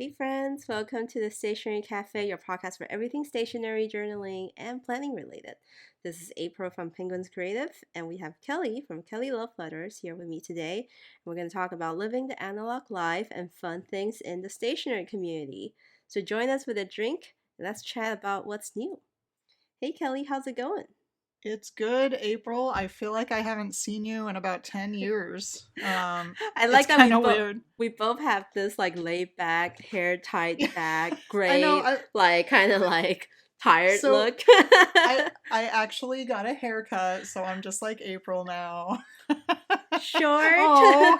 Hey friends, welcome to the Stationery Cafe, your podcast for everything stationery, journaling, and planning related. This is April from Penguins Creative, and we have Kelly from Kelly Love Letters here with me today. We're going to talk about living the analog life and fun things in the stationery community. So join us with a drink, and let's chat about what's new. Hey Kelly, how's it going? It's good, April. I feel like I haven't seen you in about 10 years. I It's like that kind of weird. we both have this like laid back, hair tied Yeah, back, I know. gray, like kind of like tired So look. I actually got a haircut, so I'm just like April now. Short. Oh,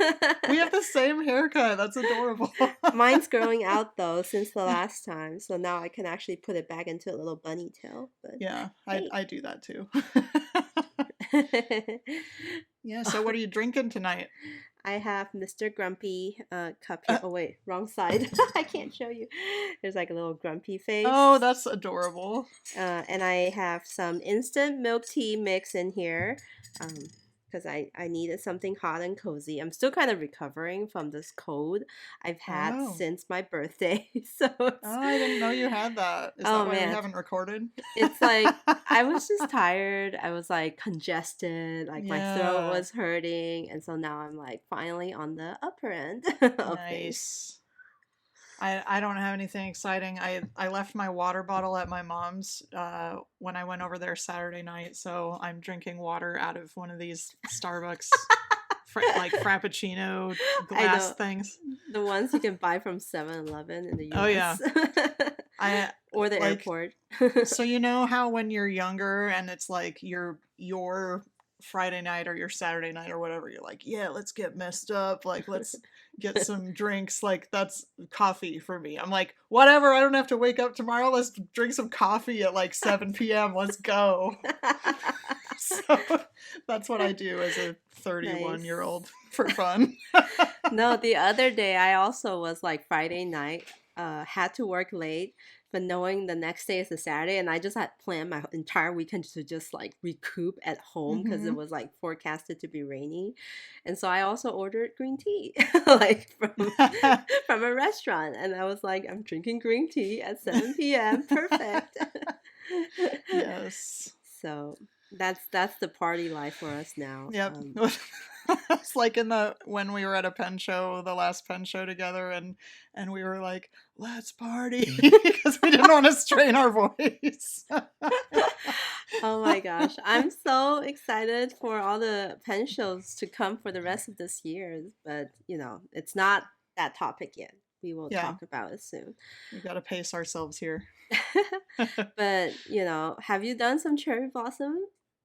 we have the same haircut. That's adorable. Mine's growing out though since the last time, so now I can actually put it back into a little bunny tail. But Yeah, hey. I do that too. Yeah, so what are you drinking tonight? I have Mr. Grumpy cup here. Oh wait, wrong side. I can't show you. There's like a little grumpy Oh, face. that's adorable. And I have some instant milk tea mix in here because I needed something hot and cozy. I'm still kind of recovering from this cold I've had Oh. since my birthday. So Oh, I didn't know you had that. Is that oh why we man, haven't recorded? it's like I was just tired. I was like congested, like my throat Yeah, was hurting. And so now I'm like finally on the upper end of things. nice. I don't have anything exciting. I left my water bottle at my mom's when I went over there Saturday night, so I'm drinking water out of one of these Starbucks like Frappuccino I glass know. things. The ones you can buy from 7-Eleven in the Oh yeah. US I or the like airport. So you know how when you're younger and it's like your Friday night or your Saturday night or whatever, you're like, yeah, let's get messed up, like let's get some drinks, like that's coffee for me. I'm like, whatever, I don't have to wake up tomorrow. Let's drink some coffee at like 7 p.m. Let's go. So that's what I do as a 31-year-old Nice. for fun. No, the other day I also was like Friday night, had to work late, but knowing the next day is a Saturday, and I just had planned my entire weekend to just like recoup at home because it Hmm. was like forecasted to be rainy, and so I also ordered green tea, like from a restaurant, and I was like, I'm drinking green tea at 7 p.m. Perfect. Yes. So that's the party life for us now. Yep. It's like in the when we were at a pen show, the last pen show together, and we were like, "Let's party," because we didn't want to strain our voice. Oh my gosh. I'm so excited for all the pen shows to come for the rest of this year, but it's not that topic yet. We will Yeah, talk about it soon. we got to pace ourselves here. But, have you done some cherry blossom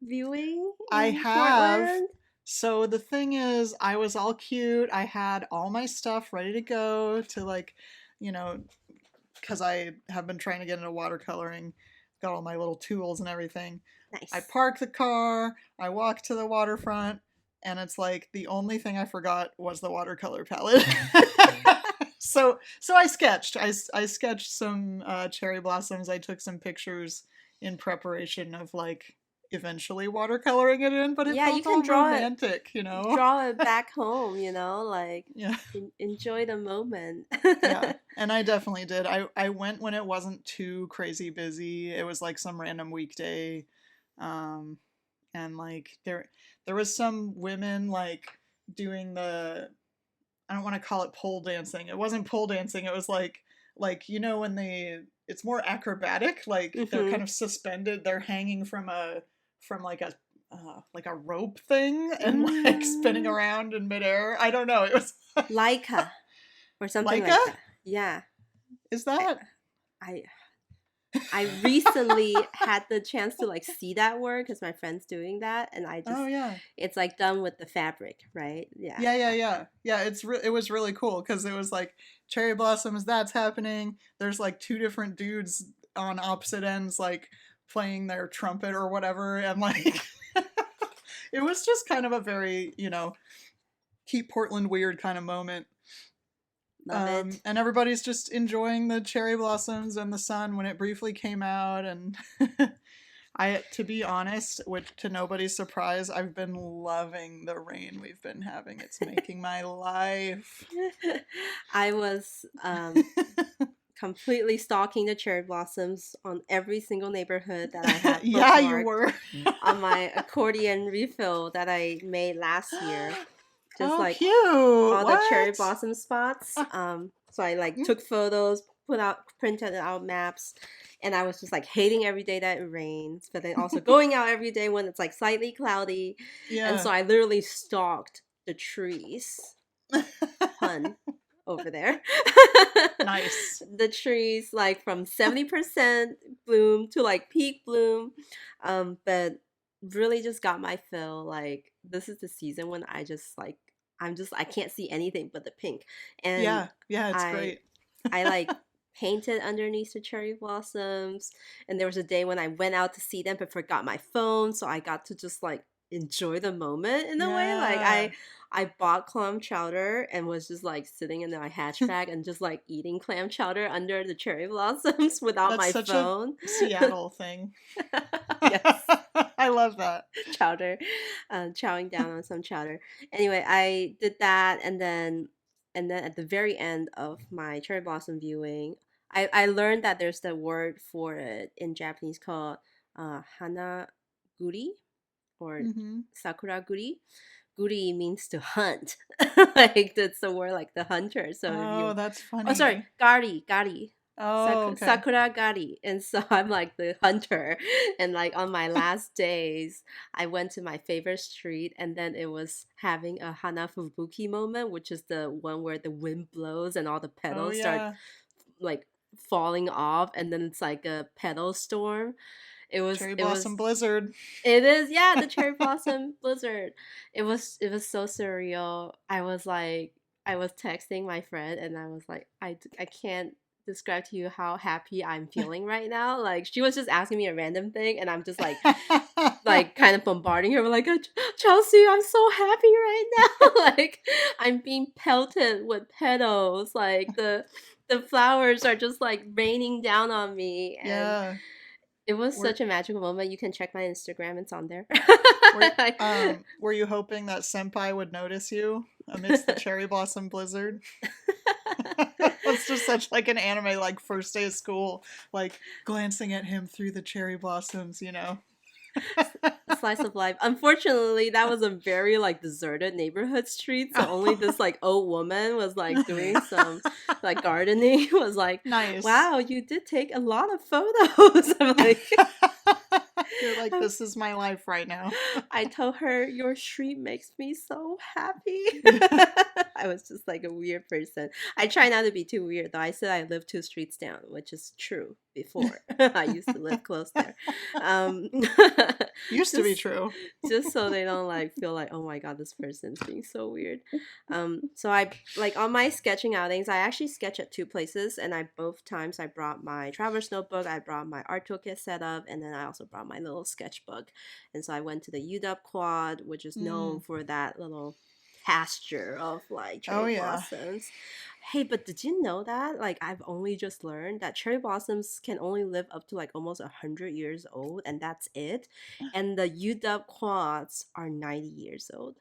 viewing I in have. Portland? So the thing is, I was all cute. I had all my stuff ready to go to like, you know, because I have been trying to get into watercoloring, got all my little tools and everything. I Nice. park the car, I walk to the waterfront, and it's like the only thing I forgot was the watercolor palette. So I sketched. I sketched some cherry blossoms. I took some pictures in preparation of like eventually watercoloring it in, but it Yeah, you felt can all draw it romantic, you know? draw it back home, like Yeah. enjoy the moment. Yeah, and I definitely did. I went when it wasn't too crazy busy. It was like some random weekday, um, and like there was some women like doing the I don't want to call it pole dancing. It wasn't pole dancing. It was like when they it's more acrobatic. Like they're kind Hmm. of suspended. They're hanging from like a rope thing and like spinning Mm, around in midair. I don't know. It was Leica or something Leica. like that. Yeah. Is I that? I I recently had the chance to like see that work because my friend's doing that, and Oh yeah. it's like done with the fabric, right? Yeah. Yeah. It was really cool because it was like cherry blossoms. That's happening. There's like two different dudes on opposite ends, like playing their trumpet or whatever, and like it was just kind of a very keep Portland weird kind of moment. Love it. And everybody's just enjoying the cherry blossoms and the sun when it briefly came out, and To be honest, which to nobody's surprise, I've been loving the rain we've been having. It's making my life. I was completely stalking the cherry blossoms on every single neighborhood that I had Yeah, you bookmarked were. on my accordion refill that I made last year. Just Oh, like cute. all the cherry What? blossom spots. So I like took photos, printed out maps, and I was just like hating every day that it rains, but then also going out every day when it's like slightly cloudy. And so Yeah. I literally stalked the trees. Pun over there. Nice. The trees like from 70% bloom to like peak bloom. But really just got my fill. Like this is the season when I can't see anything but the pink. And Yeah. Yeah, it's I great. I like painted underneath the cherry blossoms, and there was a day when I went out to see them but forgot my phone, so I got to just like enjoy the moment in a way. Like Yeah. I bought clam chowder and was just like sitting in my hatchback and just like eating clam chowder under the cherry blossoms without That's my such a phone. Seattle thing. Yes, I love that. chowder, chowing down on some chowder. Anyway, I did that, and then at the very end of my cherry blossom viewing, I learned that there's the word for it in Japanese called hana guri or Hmm. sakura guri. Guri means to hunt. Like that's the word like the hunter. So if Oh, you that's oh sorry, funny. gari. Oh, okay. Sakura gari. And so I'm like the hunter. And like on my last days, I went to my favorite street and then it was having a hana fubuki moment, which is the one where the wind blows and all the Oh, petals start yeah. like falling off and then it's like a petal storm. Cherry It Blossom was Blizzard. it is, yeah, the cherry blossom blizzard. It was so surreal. I was texting my friend and I was like, I can't describe to you how happy I'm feeling right now. Like she was just asking me a random thing and I'm just like kind of bombarding her with like Chelsea, I'm so happy right now. Like I'm being pelted with petals. Like the flowers are just like raining down on me and Yeah. it was Were such a magical moment. You can check my Instagram; it's on there. were were you hoping that Senpai would notice you amidst the cherry blossom blizzard? That's just such like an anime like first day of school, like glancing at him through the cherry blossoms, you know. A slice of life. Unfortunately, that was a very like deserted neighborhood street, so only this like old woman was like doing some like gardening. Was like, Nice. wow, you did take a lot of photos. I'm like, You're like, this is my life right now. I told her, your street makes me so happy. I was just like a weird person. I try not to be too weird, though. I said I live 2 streets down, which is true before. I used to live close there. Um, Used to be just, true. just so they don't like feel like, oh my god, this person's being so weird. So I like on my sketching outings, I actually sketch at 2 places, and I both times I brought my traveler's notebook, I brought my art toolkit setup, and then I also brought my little sketchbook. And so I went to the UW Quad, which is known Mm. for that little pasture of like Oh cherry yeah. blossoms. Hey, but did you know that? Like, I've only just learned that cherry blossoms can only live up to like almost 100 years old, and that's it. And the UW quads are 90 years old.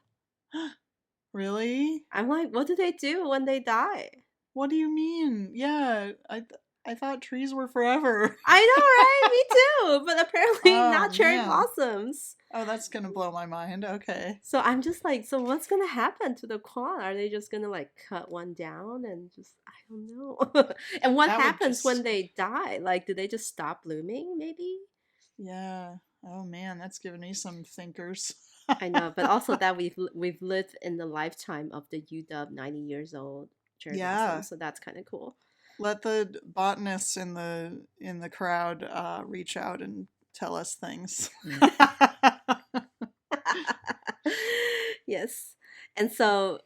Really? I'm like, what do they do when they die? What do you mean? Yeah, I thought trees were forever. I know, right? Me too. But apparently Oh not cherry man. blossoms. Oh, that's gonna blow my mind. Okay. So I'm just like, so what's gonna happen to the quad? Are they just gonna like cut one down and just I don't know. And what That would happens when just they die? Like, do they just stop blooming? Maybe. yeah. Oh man, that's giving me some thinkers. I know, but also that we've lived in the lifetime of the UW 90 years old cherry blossom, Yeah. so that's kind of cool. Let the botanists in the crowd reach out and tell us things. Yes. And so,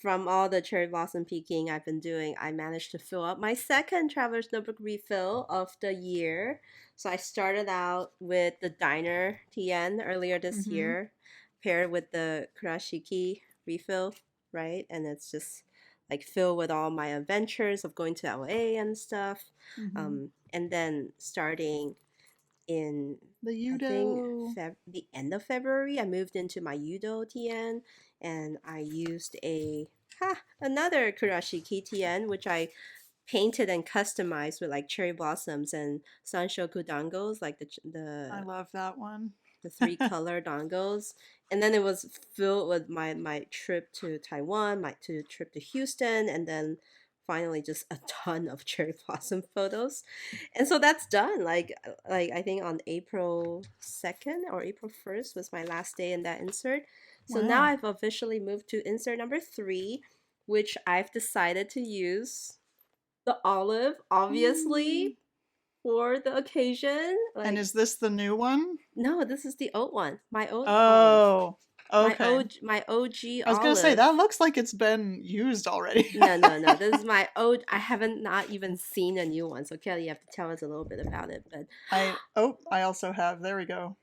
from all the cherry blossom peeking I've been doing, I managed to fill up my second Traveler's Notebook refill of the year. So I started out with the Diner TN earlier this Mm-hmm. year, paired with the Kurashiki refill, right? And it's just like filled with all my adventures of going to LA and stuff. Mm-hmm. And then starting in The I think Udo. the end of February. I moved into my Udo TN, and I used another Kurashiki TN, which I painted and customized with like cherry blossoms and Sanshoku dangles, like I love that one. the three color dongles. And then it was filled with my trip to Taiwan, my trip to Houston, and then finally just a ton of cherry blossom photos. And so that's done. Like I think on April 2nd or April 1st was my last day in that insert. So now Wow. I've officially moved to insert number 3, which I've decided to use the olive, Mm. obviously, for the occasion. And Like, is this the new one? no, this is the old one. My old olive. Oh, okay. My OG I was gonna say olive. that looks like it's been used already. No, no, no. This is my old. I haven't not even seen a new one. So Kelly, you have to tell us a little bit about it. But I also have. There we go.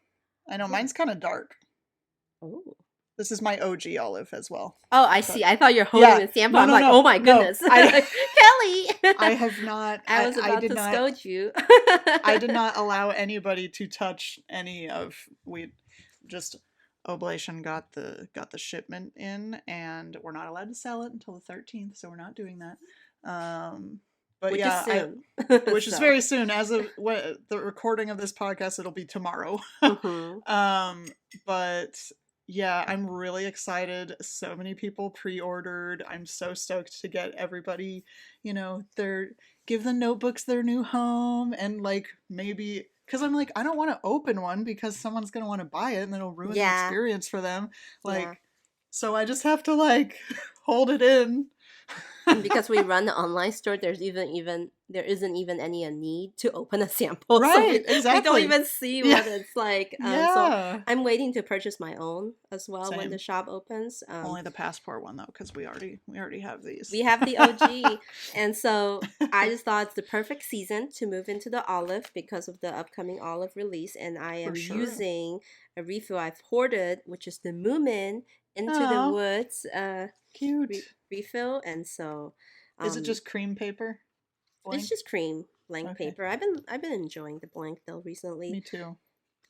I know cool. mine's kind of dark. Oh. This is my OG olive as well. Oh, I But see. I thought you're holding yeah, the sample. no, I'm no, like, no, oh my no. goodness, Kelly. I have not. I was I about did to not. scold you. I did not allow anybody to touch any of. We just Oblation got the shipment in, and we're not allowed to sell it until the 13th, so we're not doing that. But Which is yeah, soon. which is So. very soon. As of the recording of this podcast, it'll be tomorrow. But yeah, I'm really excited. So many people pre-ordered. I'm so stoked to get everybody, give the notebooks their new home, and like maybe because I'm like, I don't want to open one because someone's gonna want to buy it and then it'll ruin the Yeah. experience for them. Like, Yeah. so I just have to like hold it in. And because we run the online store, there isn't even any a need to open a sample. Right, So we exactly. don't even see what it's like. So Yeah. I'm waiting to purchase my own as well when Same. the shop opens. Only the passport one though, because we already have these. We have the OG, and so I just thought it's the perfect season to move into the olive because of the upcoming olive release, and I am sure. using a refill I've hoarded, which is the Moomin Into the Aw, Woods cute. refill, and so Is it just cream paper? it's just cream blank Okay. paper. I've been enjoying the blank though recently. Me too.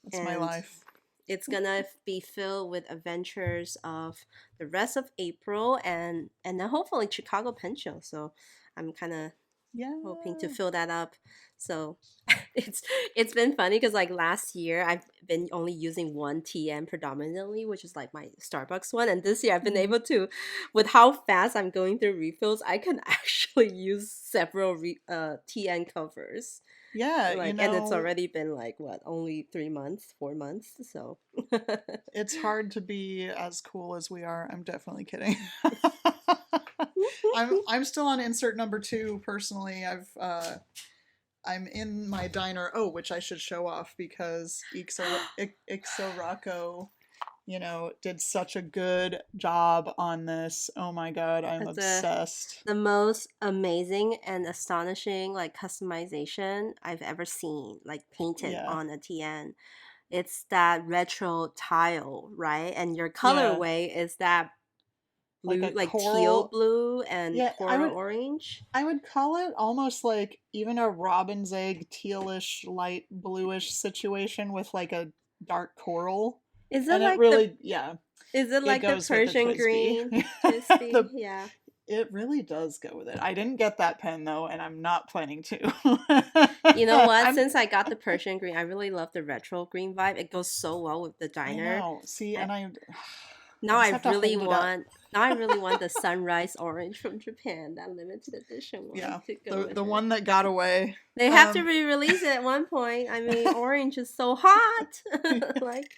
That's my And life. It's gonna be filled with adventures of the rest of April and then hopefully Chicago Pen Show. So I'm kind of Yeah. hoping to fill that up. So it's been funny because like last year I've been only using one TN predominantly, which is like my Starbucks one, and this year I've been able to, with how fast I'm going through refills, I can actually use several TN covers. Yeah, Like, and it's already been like what, only 4 months. So it's hard to be as cool as we are. I'm definitely kidding. I'm still on insert number 2 personally. I'm in my diner. Oh, which I should show off because Ixorako, did such a good job on this. Oh my god, I'm obsessed. The most amazing and astonishing like customization I've ever seen, like painted on a TN. It's that retro tile, right? And your colorway is that blue, like teal blue and coral orange. I would call it almost like even a robin's egg tealish, light bluish situation with like a dark coral. Is it and like it really, Is it like the Persian green? Yeah. It really does go with it. I didn't get that pen though, and I'm not planning to. You know what? Since I got the Persian green, I really love the retro green vibe. It goes so well with the diner. I know. See, and now I really want the sunrise orange from Japan, that limited edition one. Yeah, the one that got away. They have to re-release it at one point. I mean, orange is so hot. Like.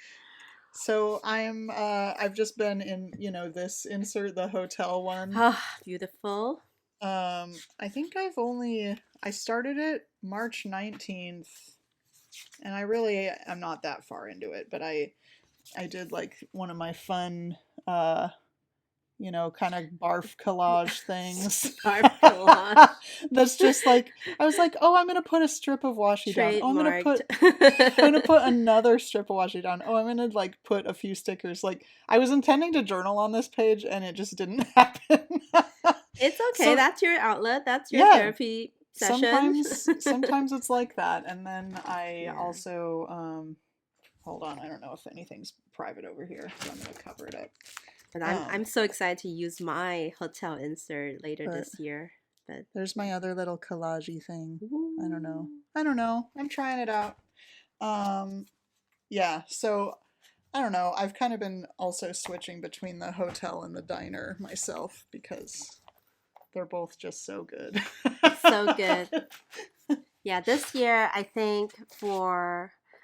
So I've just been in, this insert the hotel one. Ah, beautiful. I think I started it March 19th, and I really am not that far into it, but I did like one of my fun, kind of barf collage things. Barf collage. That's just like, I was like, oh, I'm going to put a strip of washi down. Oh, I'm going to put another strip of washi down. Oh, I'm going to like put a few stickers. Like I was intending to journal on this page and it just didn't happen. It's okay. So, that's your outlet. That's your therapy session. Sometimes it's like that. And then I Yeah. also hold on, I don't know if anything's private over here, so I'm gonna cover it up. But Um, I'm so excited to use my hotel insert later but this year. But there's my other little collagey thing. I don't know. Ooh. I don't know. I'm trying it out. Um, yeah, so I don't know. I've kind of been also switching between the hotel and the diner myself because they're both just so good. So good. Yeah, this year I think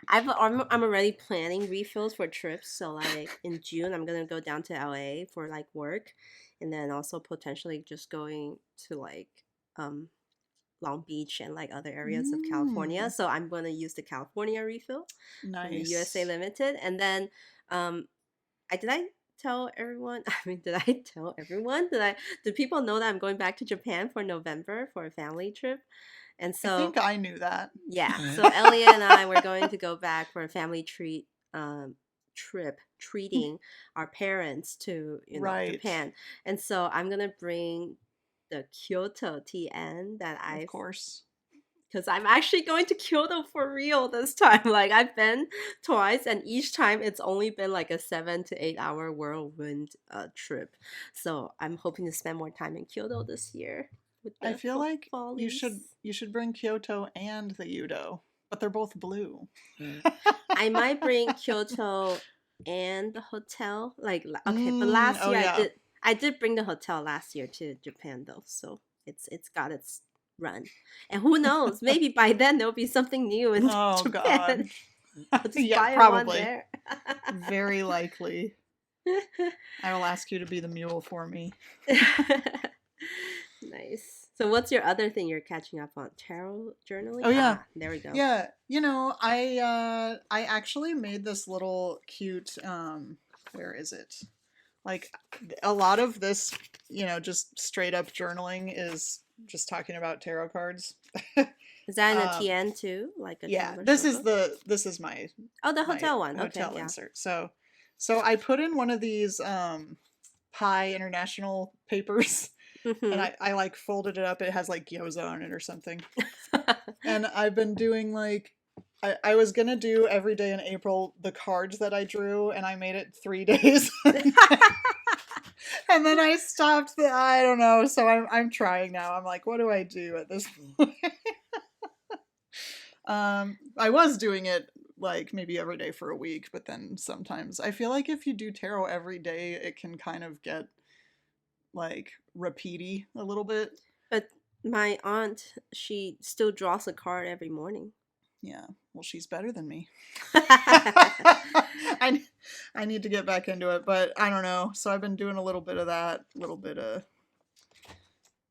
I'm already planning refills for trips. So like in June I'm gonna go down to LA for like work, and then also potentially just going to like um Long Beach and like other areas of California. Mm, So I'm gonna use the California refill from the USA nice. Limited, and then um I tell everyone. I mean, did I tell everyone? Did people know that I'm going back to Japan for November for a family trip? And I so think I knew that. yeah, so Elliot and I were going to go back for a family trip, treating our parents to Right. Japan, and so I'm gonna bring the Kyoto TN that Of I've course. because I'm actually going to Kyoto for real this time. Like I've been twice, and each time it's only been like a 7 to 8 hour whirlwind trip. So I'm hoping to spend more time in Kyoto this year with I the feel like follies. you should bring Kyoto and the Udo, but they're both blue. I might bring Kyoto and the hotel. Like okay, but Mm, last oh year yeah. I did bring the hotel last year to Japan though, so it's got its run. And who knows? Maybe by then there'll be something new in Oh Japan. God. I'll just Yeah, buy one probably. there. Very likely. I will ask you to be the mule for me. Nice. So what's your other thing you're catching up on? Tarot journaling? Oh yeah. Ah, there we go. Yeah, I actually made this little cute where is it? Like a lot of this, just straight up journaling is just talking about tarot cards. Is that in a um TN too? Like a yeah, traveler's notebook? this is my Oh, the my hotel one. Okay, hotel yeah. insert. So I put in one of these Pi International papers and Mm-hmm. I like folded it up. It has like gyoza on it or something. And I've been doing like I was gonna do every day in April the cards that I drew, and I made it 3 days, and then I stopped. I don't know. So I'm trying now. I'm like, what do I do at this point? I was doing it like maybe every day for a week, but then sometimes I feel like if you do tarot every day, it can kind of get like repeaty a little bit. But my aunt, she still draws a card every morning. Yeah, well, she's better than me. I I need to get back into it, but I don't know. So I've been doing a little bit of that, a little bit of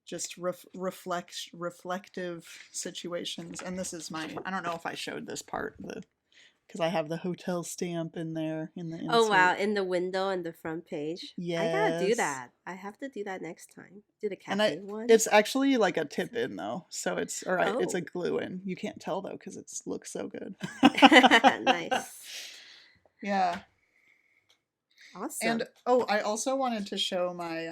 just reflective situations. And this is my. I don't know if I showed this part because I have the hotel stamp in there in the Oh wow, insert. in the window and the front page. I gotta do Yes. that. I have to do that next time. Do the And cafe one. it's actually like a tip in though, so it's a Oh, glue in. You can't tell though because it looks so good. nice. Yeah. And Awesome. oh, I also wanted to show my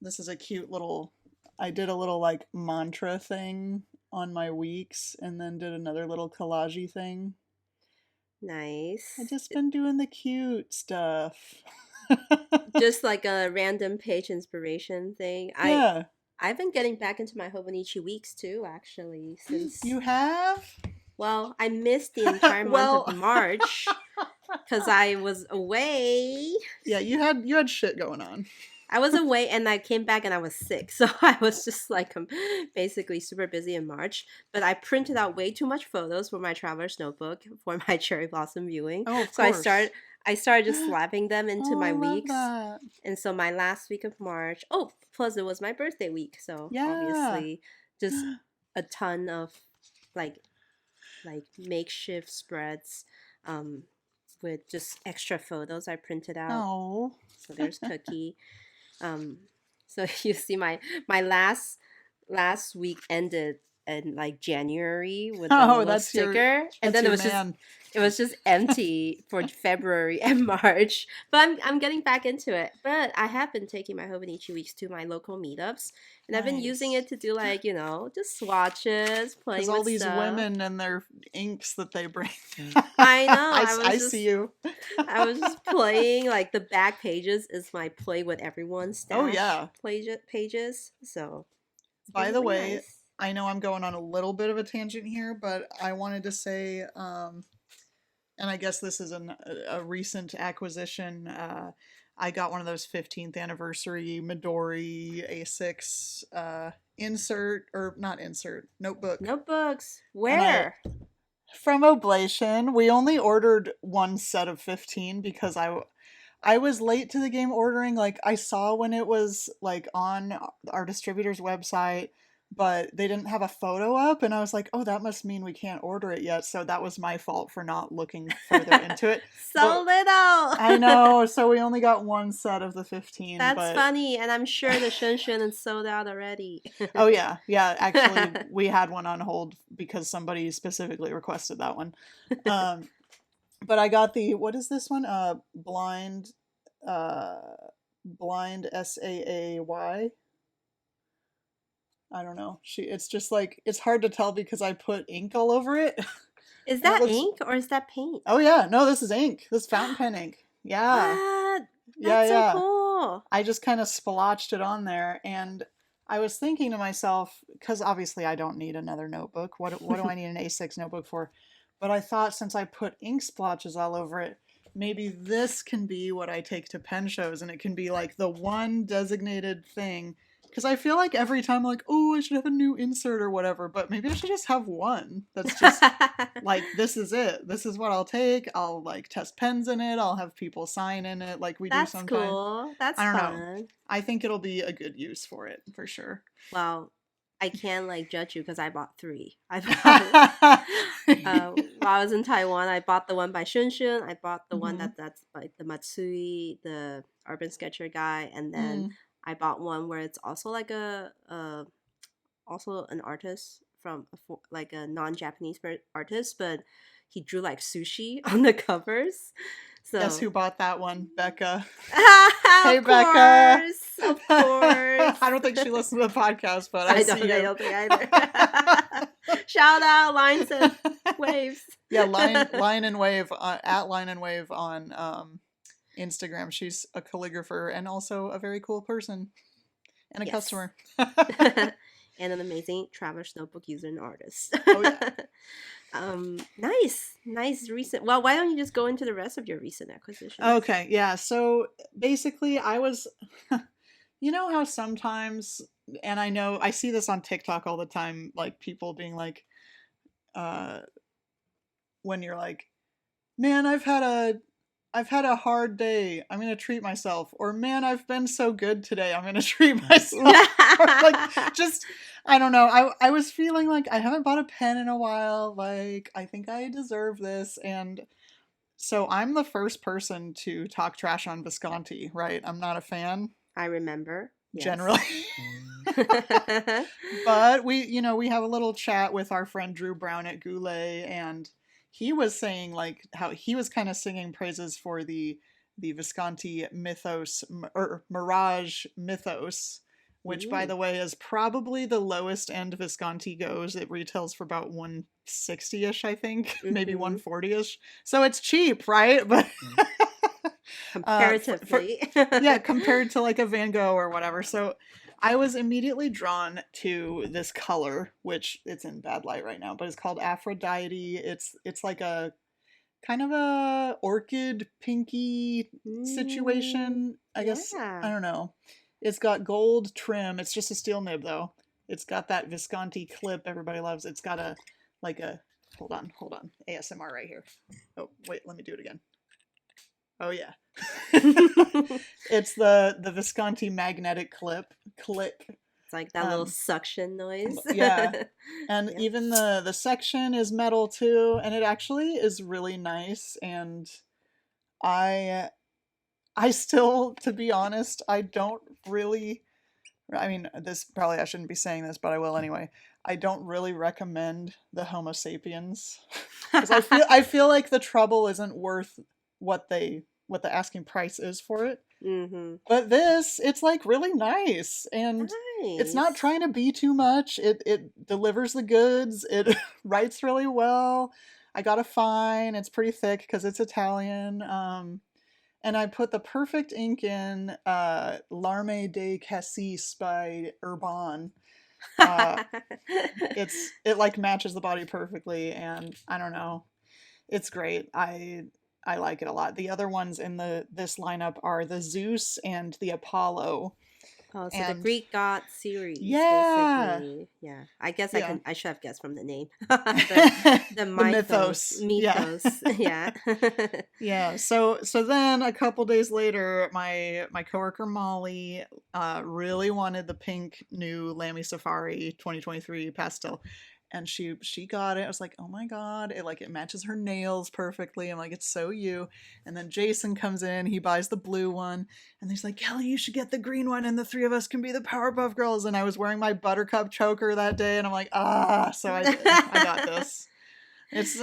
this is a cute little I did a little like mantra thing on my weeks and then did another little collagey thing. I Nice. just been doing the cute stuff. Just like a random page inspiration thing. Yeah. I've been getting back into my Hobonichi weeks too, actually, since You have? well, I missed the entire month of Well, March because I was away. yeah, you had shit going on. I was away and I came back and I was sick. So I was just like basically super busy in March. But I printed out way too much photos for my traveler's notebook for my cherry blossom viewing. Oh, of So I course. started I started just slapping them into Oh, my I love weeks. that. And so my last week of March, oh, plus it was my birthday week. So Yeah. obviously just a ton of like makeshift spreads um with just extra photos I printed out. Oh. So there's Cookie. Um, so you see my last week ended in like January with the Oh, little sticker, and that's then your man. it was just empty for February and March. But I'm getting back into it. But I have been taking my Hobonichi weeks to my local meetups, and I've been using Nice. it to do like just swatches, Because playing all with these stuff. women and their inks that they bring. I know. I see you. I was just playing like the back pages is my play with everyone Oh, stash yeah. pages. So it's been By the really way, nice. I know I'm going on a little bit of a tangent here, but I wanted to say, and I guess this is a recent acquisition. I got one of those 15th anniversary Midori A6 insert, or not insert, notebook. Notebooks. And Where? from Oblation, we only ordered one set of 15 because I was late to the game ordering. Like, I saw when it was like on our distributor's website, but they didn't have a photo up, and I was like, oh, that must mean we can't order it yet. So that was my fault for not looking further into it. So But little. I know, so we only got one set of the 15, That's but funny, and I'm sure the Shunshin is sold out already. oh yeah, yeah, actually we had one on hold because somebody specifically requested that one. But I got the, what is this one? Blind uh Blind SAAY. I don't know. It's just like, it's hard to tell because I put ink all over it. Is And it that looks, ink or is that paint? oh yeah, no, this is ink. This is fountain pen ink. Yeah. What? Yeah, That's so yeah. cool. I just kind of splotched it on there, and I was thinking to myself, because obviously I don't need another notebook. What do I need an A6 notebook for? But I thought, since I put ink splotches all over it, maybe this can be what I take to pen shows, and it can be like the one designated thing. Because I feel like every time I'm like, oh, I should have a new insert or whatever, but maybe I should just have one that's just like, this is it. This is what I'll take. I'll like test pens in it. I'll have people sign in it like we do That's sometimes. cool. That's I don't know. fun. I think it'll be a good use for it for sure. Well, I can't like judge you because I bought 3. I bought while I was in Taiwan, I bought the one by Shunshin. I bought the one Mhm. that's like the Matsui, the urban sketcher guy, and then Mm. I bought one where it's also like also an artist from like a non-Japanese artist, but he drew like sushi on the covers. Guess So who bought that one? Becca. Hey, of Becca. course, of course. I don't think she listens to the podcast, but I see you. I don't think either. Shout out Lines and Waves. Yeah, line and wave at line and wave on Instagram. She's a calligrapher and also a very cool person and a Yes. customer. And an amazing Traveler's Notebook user and artist. Oh yeah. Nice recent. Well, why don't you just go into the rest of your recent acquisitions? Okay, yeah. So basically, I was, you know how sometimes, and I know I see this on TikTok all the time, like people being like, uh, when you're like, man, I've had a hard day. I'm gonna treat myself. Or man, I've been so good today. I'm gonna treat myself. Or like, just, I don't know. I was feeling like I haven't bought a pen in a while. Like, I think I deserve this. And so I'm the first person to talk trash on Visconti, right? I'm not a fan I remember. Yes. generally. But we have a little chat with our friend Drew Brown at Goulet, and he was saying like how he was kind of singing praises for the Visconti Mythos or Mirage Mythos, which by Ooh. the way is probably the lowest end Visconti goes. It retails for about 160-ish, I think, maybe 140-ish. So it's cheap, right? But comparatively. yeah, compared to like a Van Gogh or whatever. So I was immediately drawn to this color, which it's in bad light right now, but it's called Aphrodite. It's like a kind of a orchid pinky situation. I guess, I don't know. It's got gold trim. It's just a steel nib though. It's got that Visconti clip everybody loves. It's got a hold on. ASMR right here. Oh, wait, let me do it again. Oh yeah. It's the Visconti magnetic click. It's like that little suction noise. Yeah. And even the section is metal too, and it actually is really nice. And I still, to be honest, I don't really I mean, this probably I shouldn't be saying this, but I will anyway. I don't really recommend the Homo sapiens because I feel like the trouble isn't worth what the asking price is for it. Mm-hmm. But this, it's like really nice, and it's not Nice. trying to be too much. It delivers the goods. It writes really well. I got a fine. It's pretty thick because it's Italian. And I put the perfect ink in Larme de Cassis by Urban. Uh, it like matches the body perfectly, and I don't know, it's great. I like it a lot. The other ones in this lineup are the Zeus and the Apollo, Oh, so the and Greek god series, yeah, basically. Yeah, I guess yeah, I should have guessed from the name. The the mythos, mythos, yeah. Yeah. Yeah, so then a couple days later, my coworker Molly really wanted the pink new Lamy Safari 2023 pastel, and she got it. I was like, oh my god, it matches her nails perfectly. I'm like, it's so you. And then Jason comes in, he buys the blue one, and he's like, Kelly, you should get the green one, and the three of us can be the Powerpuff Girls. And I was wearing my Buttercup choker that day, and I'm like, so I did. I got this. It's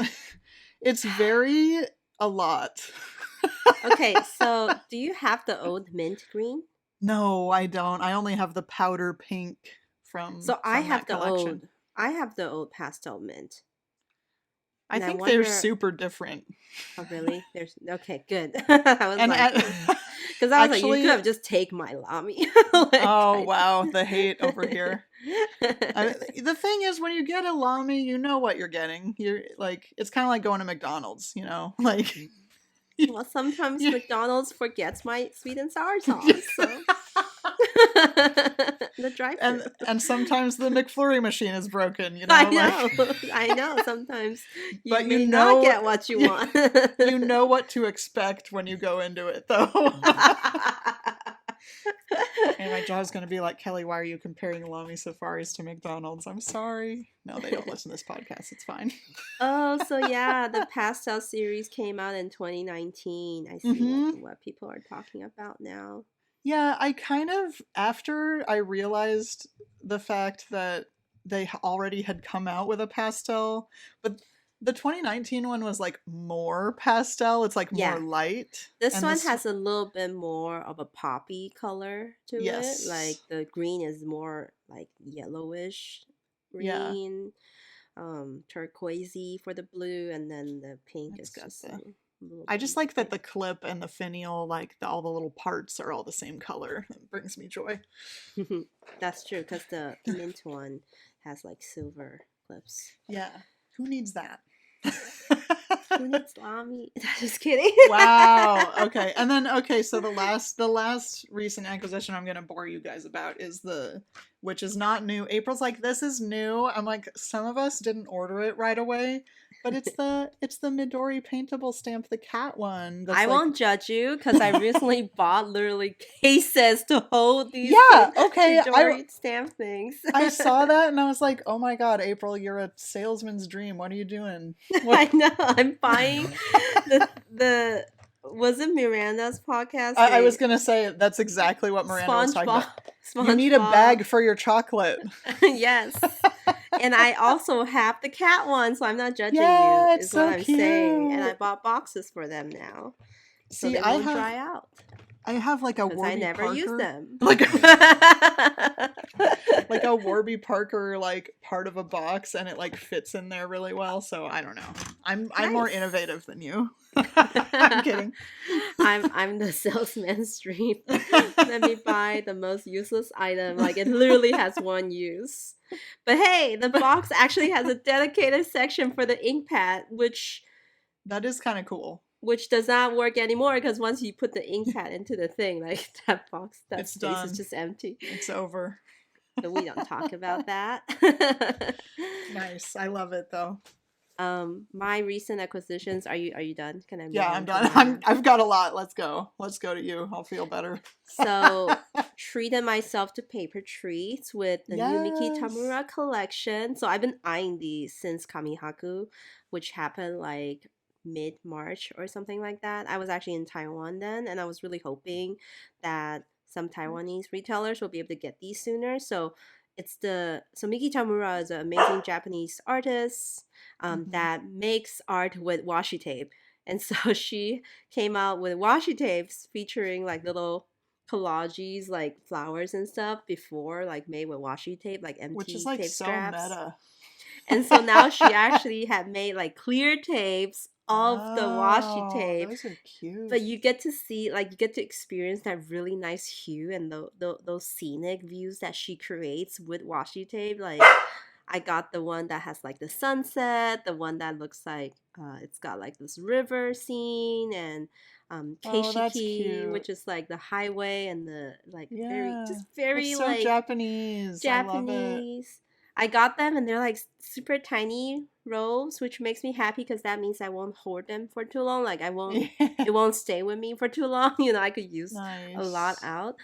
it's very a lot. Okay, so do you have the old mint green? No, I don't. I only have the powder pink So from that collection. I have the old pastel mint. I And I think they're wonder, super different. oh really? There's okay, good. I was And like, because I was like, you could actually, have just take my Lamy. Like, oh wow, the hate over here. The thing is, when you get a Lamy, you know what you're getting. You're like, it's kind of like going to McDonald's, you know, like. Well, sometimes you- McDonald's forgets my sweet and sour sauce. So. The drive-through. and sometimes the McFlurry machine is broken, you know. I know, I know. Sometimes you But you may not know, get what you want. you know what to expect when you go into it, though. And my jaw's gonna be like, Kelly, why are you comparing Lamy Safaris to McDonald's? I'm sorry. No, they don't listen to this podcast. It's fine. Oh, so yeah, the pastel series came out in 2019. I see what people are talking about now. Yeah, I kind of, after I realized the fact that they already had come out with a pastel, but the 2019 one was like more pastel. It's like more Yeah. light. This And one has a little bit more of a poppy color to Yes. it. Like the green is more like yellowish Yeah. green, turquoisey for the blue, and then the pink It's is got just the- a little I just like that pinky. the clip and the finial, like all the little parts are all the same color. It brings me joy. That's true, because the mint one has like silver clips. Yeah. Who needs that? Who needs Lamy? Just kidding. Wow. Okay. And then so the last recent acquisition I'm gonna bore you guys about is which is not new. April's like, this is new. I'm like, some of us didn't order it right away, but it's the Midori paintable stamp, the cat one. I won't judge you because I recently bought literally cases to hold these Midori stamp things. I saw that and I was like, oh my god, April, you're a salesman's dream. What are you doing? I know. I'm buying the was it Miranda's podcast? I was gonna say that's exactly what Miranda was talking about. You need a bag for your chocolate. Yes. And I also have the cat one, so I'm not judging you. It's what so I'm cute. saying. And I bought boxes for them now. So they won't dry out. I have like a Warby I never Parker. use them. Like like a Warby Parker like part of a box, and it like fits in there really well. So I don't know. I'm more innovative than you. I'm kidding. I'm the salesman's dream. Let me buy the most useless item. Like it literally has one use. But hey, the box actually has a dedicated section for the ink pad, which that is kind of cool. Which does not work anymore because once you put the ink pad into the thing, like that box, that space done. is just empty. It's over. But we don't talk about that. Nice. I love it though. My recent acquisitions. Are you done? Can I? Yeah, I'm done. I've got a lot. Let's go to you. I'll feel better. So, treated myself to paper treats with the new Miki Tamura collection. So I've been eyeing these since Kamihaku, which happened like mid-March or something like that. I was actually in Taiwan then, and I was really hoping that some Taiwanese retailers will be able to get these sooner. So Miki Tamura is an amazing Japanese artist that makes art with washi tape. And so she came out with washi tapes featuring like little collages, like flowers and stuff before, like made with washi tape, like Which is empty like tape so scraps. meta. And so now she actually had made like clear tapes of the washi Oh, tape. those are cute. But you get to see, like, you get to experience that really nice hue and those scenic views that she creates with washi tape. Like, I got the one that has like the sunset, the one that looks like it's got like this river scene, and Oh, that's Keishiki, cute. which is like the highway and the like Yeah. very It's so like Japanese. I love it. Japanese. I got them and they're like super tiny rolls, which makes me happy because that means I won't hoard them for too long. Like it won't stay with me for too long. You know, I could use a lot Nice. out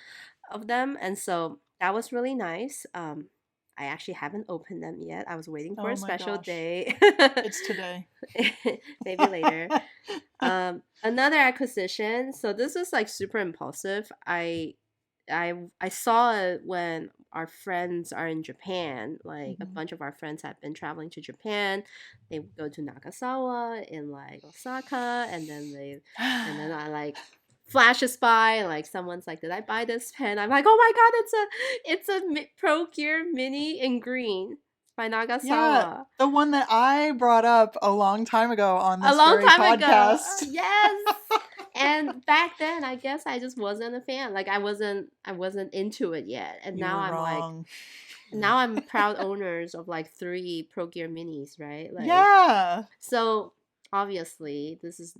of them, and so that was really nice. I actually haven't opened them yet. I was waiting for Oh a my special gosh. day. It's today. Maybe later. Another acquisition. So this is like super impulsive. I saw it when our friends are in Japan. Like a bunch of our friends have been traveling to Japan. They go to Nagasawa in like Osaka, and then I like flashes by, and like someone's like, "Did I buy this pen?" I'm like, "Oh my god, it's a Pro Gear Mini in green by Nagasawa." Yeah, the one that I brought up a long time ago on this A long very time ago. podcast. Yes. And back then, I guess I just wasn't a fan. Like I wasn't into it yet. And You now were I'm wrong. like, now I'm proud owners of like 3 Pro Gear Minis, right? Like, Yeah. so obviously, this is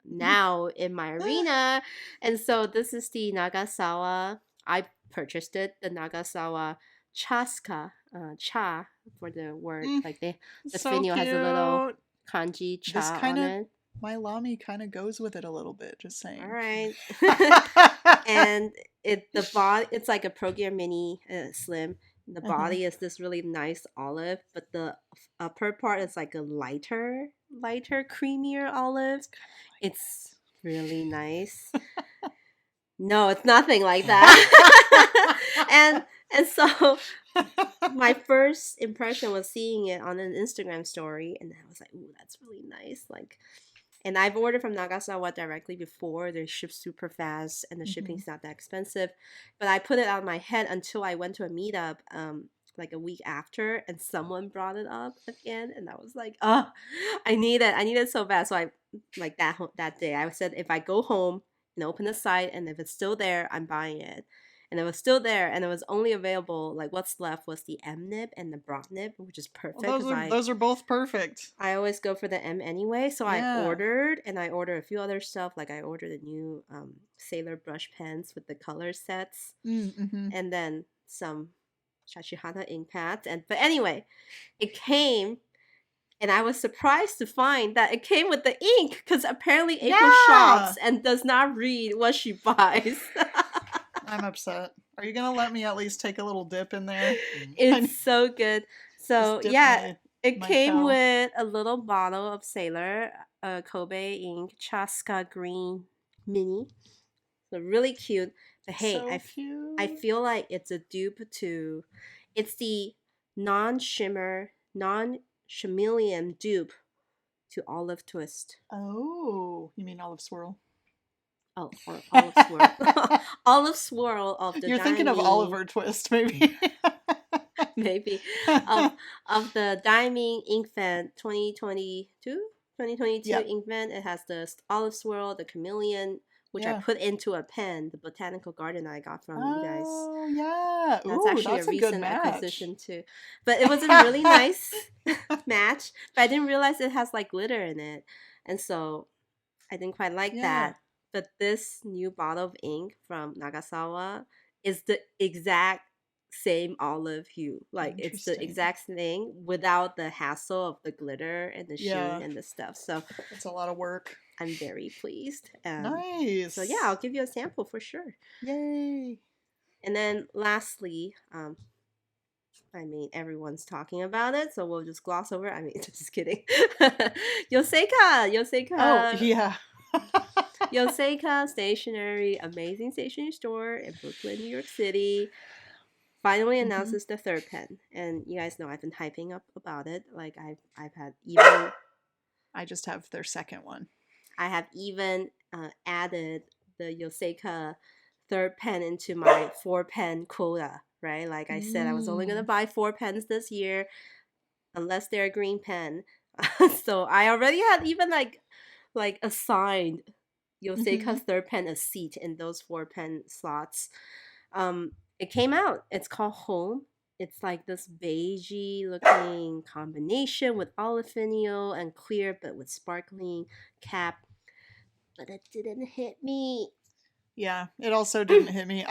now in my arena, and so this is the Nagasawa. I purchased it, the Nagasawa Chaska, cha for the word. Like the So finial has a little cute. kanji This cha kind on of it. my Lamy kind of goes with it a little bit. Just saying. All right. And it's like a Pro Gear Mini Slim. The body is this really nice olive, but the upper part is like a lighter, creamier olive. It's really nice. No, it's nothing like that. and so my first impression was seeing it on an Instagram story, and I was like, "Ooh, that's really nice!" Like, and I've ordered from Nagasawa directly before. They ship super fast, and the shipping's not that expensive. But I put it out of my head until I went to a meetup, like a week after, and someone brought it up again, and I was like, "Oh, I need it so bad." So I, like that day, I said, if I go home and open the site, and if it's still there, I'm buying it. And it was still there, and it was only available, like what's left was the M nib and the broad nib, which is perfect. Well, those are both perfect. I always go for the M anyway, so Yeah. I ordered a few other stuff. Like I ordered the new Sailor brush pens with the color sets, and then some Shachihana ink pads. But anyway, it came, and I was surprised to find that it came with the ink, because apparently April shops and does not read what she buys. I'm upset. Are you gonna let me at least take a little dip in there? It's so good. So yeah, it came toe. with a little bottle of Sailor Kobe ink Chaska Green Mini. So really cute. But hey, So cute. I feel like it's a dupe to, it's the non-shimmer, non-chameleon dupe to Olive Twist. Oh, you mean Olive Swirl? Oh, or Olive Swirl. Olive Swirl of the You're thinking of Oliver Twist, maybe. Maybe. Of the Diamond Ink Pen 2022 Ink Pen. It has the Olive Swirl, the Chameleon, which I put into a pen, the Botanical Garden I got from you guys. Oh, yeah. That's actually that's a recent good match. acquisition too. But it was a really nice match. But I didn't realize it has like glitter in it. And so I didn't quite like that. But this new bottle of ink from Nagasawa is the exact same olive hue. Like it's the exact thing without the hassle of the glitter and the sheen and the stuff. So it's a lot of work. I'm very pleased. Nice. So yeah, I'll give you a sample for sure. Yay. And then lastly, I mean, everyone's talking about it, so we'll just gloss over. I mean, just kidding. Yoseika. Oh, yeah. Yoseika Stationery, amazing stationery store in Brooklyn, New York City, finally Mhm. announces the third pen, and you guys know I've been hyping up about it. Like I've had even I just have their second one. I have even added the Yoseika third pen into my 4 pen quota. Right, like I said, I was only gonna Mm. buy 4 pens this year, unless they're a green pen. So I already had even like assigned Yoseika's Mhm. third pen a seat in those 4 pen slots. It came out. It's called Home. It's like this beigey looking combination with olive finial and clear, but with sparkling cap. But it didn't hit me. Yeah, it also didn't hit me.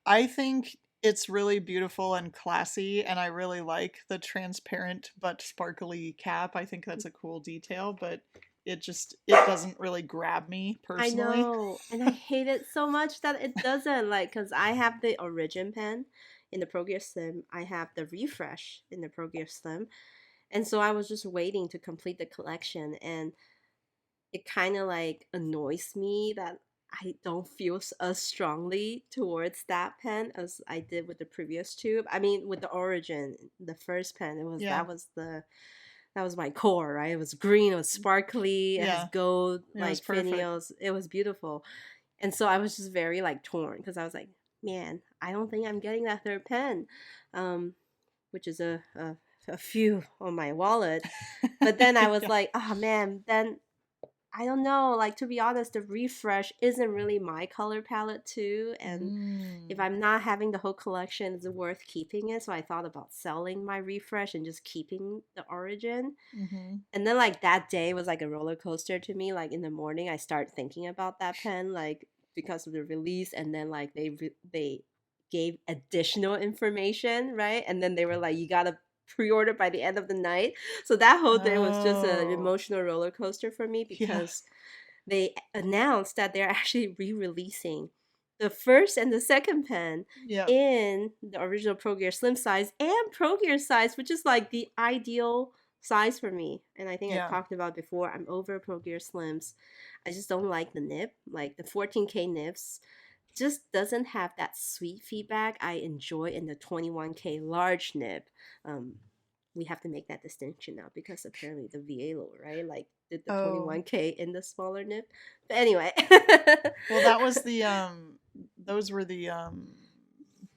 I think it's really beautiful and classy, and I really like the transparent but sparkly cap. I think that's a cool detail, but it doesn't really grab me I personally. know, and I hate it so much that it doesn't like because I have the Origin pen in the Pro Gear Slim. I have the Refresh in the Pro Gear Slim, and so I was just waiting to complete the collection, and it kind of like annoys me that I don't feel as strongly towards that pen as I did with the previous tube. I mean, with the Origin, the first pen, it was Yeah. that was my core, right? It was green, it was sparkly, it has Yeah. gold It was like perfect. finials. It was beautiful. And so I was just very like torn because I was like, man, I don't think I'm getting that third pen, um, which is a few on my wallet. But then I was Yeah. like, oh man, then I don't know. Like to be honest, the refresh isn't really my color palette too, and if Mm. I'm not having the whole collection, is it worth keeping it? So I thought about selling my refresh and just keeping the Origin. Mhm. And then like that day was like a roller coaster to me. Like in the morning, I start thinking about that pen, like because of the release, and then like they gave additional information, right? And then they were like, you gotta pre-order by the end of the night. So that whole day was just an Oh. emotional roller coaster for me Yeah. because they announced that they're actually re-releasing the first and the second pen Yep. in the original Pro Gear Slim size and Pro Gear size, which is like the ideal size for me. And I think I've Yeah. talked about before, I'm over Pro Gear Slims. I just don't like the nib, like the 14K nibs just doesn't have that sweet feedback I enjoy in the 21K large nib. Um, we have to make that distinction now because apparently the VA right? Like did the Oh. 21K in the smaller nib. But anyway, Well, that was the those were the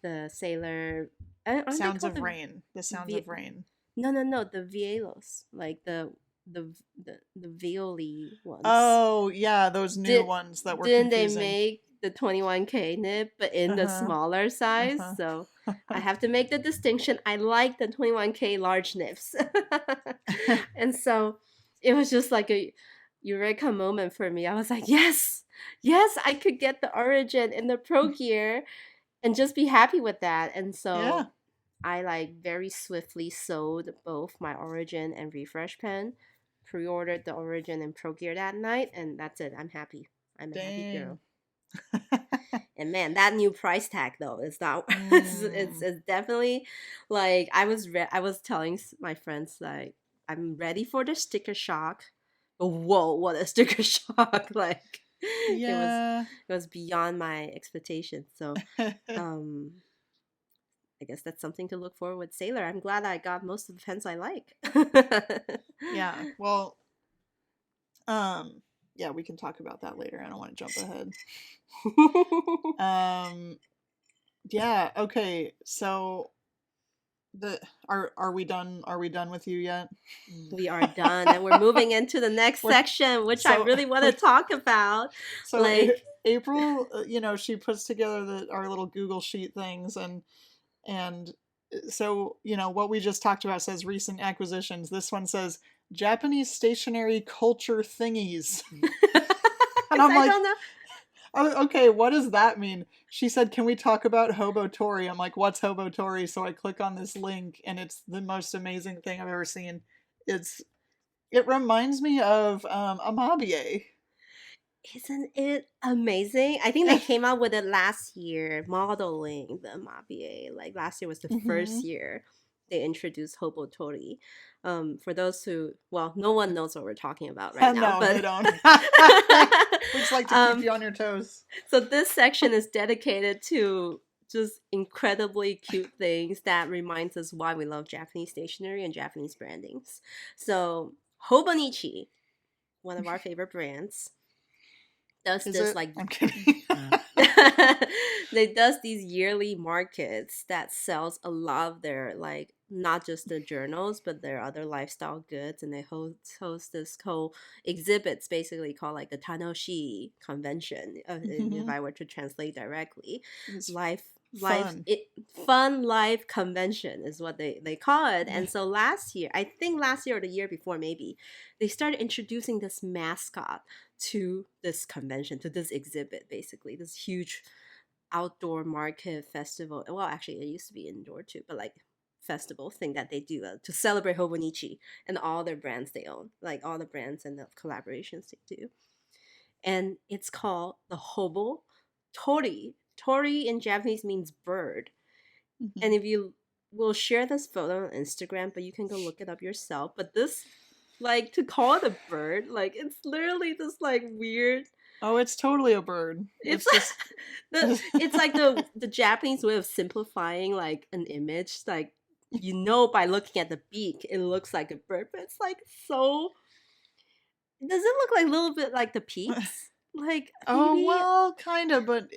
the Sailor, aren't they Sounds called of the Rain. The Sounds v, of Rain. no, the Vielos, like the Violi ones. Oh, yeah, those new Did ones that were didn't they confusing. make the 21K nib but in the Uh-huh. smaller size? Uh-huh. So I have to make the distinction. I like the 21K large nibs. And so it was just like a eureka moment for me. I was like, yes, yes, I could get the Origin in the Pro Gear and just be happy with that. And Yeah. so I like very swiftly sold both my Origin and Refresh pen, pre-ordered the Origin and Pro Gear that night, and that's it. I'm happy. I'm a happy Dang. girl. And man, that new price tag though is not. Mm. It's definitely like I was telling my friends like I'm ready for the sticker shock. But whoa, what a sticker shock! Like Yeah. it was beyond my expectations. So um I guess that's something to look forward with Sailor. I'm glad I got most of the pens I like. Yeah. Well, um yeah, we can talk about that later. I don't want to jump ahead. Um yeah, okay. So the are we done? Are we done with you yet? We are done, and we're moving into the next We're section, which I so really want to we talk about. so Like, April, she puts together our little Google sheet things, and so what we just talked about says recent acquisitions. This one says Japanese stationery culture thingies, and I'm I like, don't know. oh, okay, what does that mean? She said, can we talk about Hobotori? I'm like, what's Hobotori? So I click on this link, and it's the most amazing thing I've ever seen. It's it reminds me of Amabie. Isn't it amazing? I think they came out with it last year, modeling the Mabie. Like last year was the Hmm. first year. they introduced Hobotori. For those who, well, no one knows what we're talking about right now, No, but they don't. We just like to keep you on your toes. So this section is dedicated to just incredibly cute things that reminds us why we love Japanese stationery and Japanese brandings. So Hobonichi, one of our favorite brands, does Is this it? like I'm kidding. they does these yearly markets that sells a lot of their like not just the journals but their other lifestyle goods, and they host this whole exhibits basically called like the Tanoshi convention, if I were to translate directly. It's life fun. Fun live convention is what they call it. And so last year, I think last year or the year before maybe, they started introducing this mascot to this convention, to this exhibit, basically this huge outdoor market festival. Well, actually, it used to be indoor too, but like festival thing that they do to celebrate Hobonichi and all their brands they own, like all the brands and the collaborations they do. And it's called the Hobotori. Tori in Japanese means bird. And if you will share this photo on Instagram, but you can go look it up yourself. But this, like, to call it a bird, like, it's literally this like weird. Oh, it's totally a bird. It's just it's like the Japanese way of simplifying like an image. Like, you know, by looking at the beak, it looks like a bird, but it's like so. Does it look like a little bit like the peeps? Like, oh maybe... well, kind of, but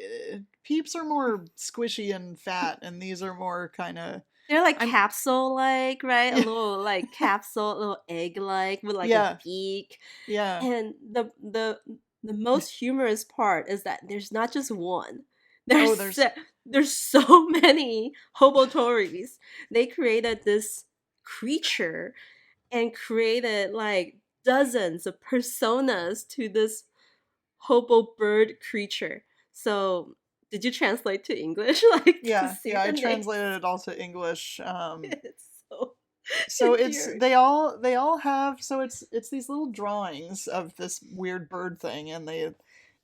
peeps are more squishy and fat, and these are more kind of. They're like capsule-like, right? A little like capsule, a little egg-like with like a beak. Yeah. And the most humorous part is that there's not just one. There's so many Hobotoris. They created this creature and created like dozens of personas to this hobo bird creature. So did you translate to English? Like, yeah, I translated it all to English. It's so it's they all have, so it's these little drawings of this weird bird thing, and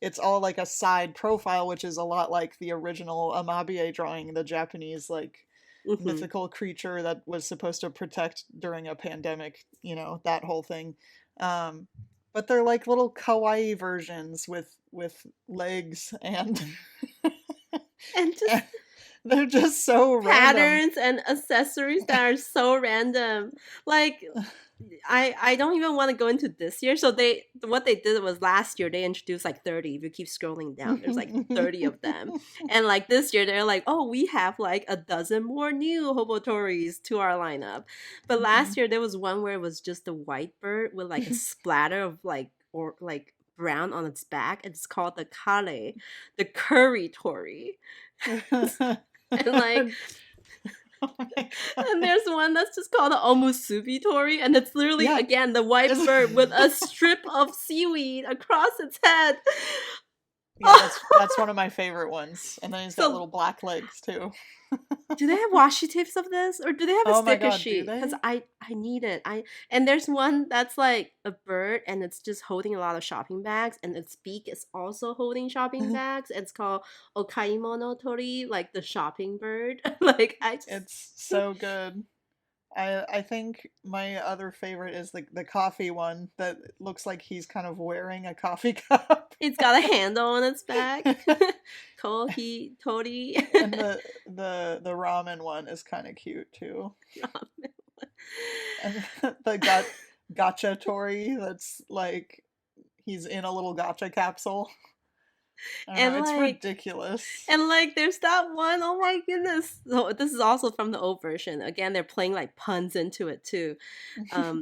it's all like a side profile, which is a lot like the original Amabie drawing, the Japanese like mythical creature that was supposed to protect during a pandemic, that whole thing. But they're like little kawaii versions with legs and just they're just so patterns random. And accessories that are so random. Like, I don't even want to go into this year. So what they did was last year they introduced like 30. If you keep scrolling down, there's like 30 of them. And like this year they're like, oh, we have like a dozen more new Hobotoris to our lineup. But last year there was one where it was just a white bird with like a splatter of like brown on its back. It's called the Kale, the curry tori. And like and there's one that's just called the Omusubi tori, and it's literally again the white bird with a strip of seaweed across its head. Yeah, that's one of my favorite ones. And then he's got little black legs too. Do they have washi tapes of this, or do they have a sticker sheet? Because I need it. And there's one that's like a bird, and it's just holding a lot of shopping bags, and its beak is also holding shopping bags. It's called Okaimono Tori, like the shopping bird. It's so good. I think my other favorite is the coffee one that looks like he's kind of wearing a coffee cup. It's got a handle on its back. Kohi Tori. And the ramen one is kind of cute too. And the gacha Tori, that's like he's in a little gacha capsule. And it's ridiculous. And like there's that one, oh my goodness. So this is also from the old version. Again, they're playing like puns into it too.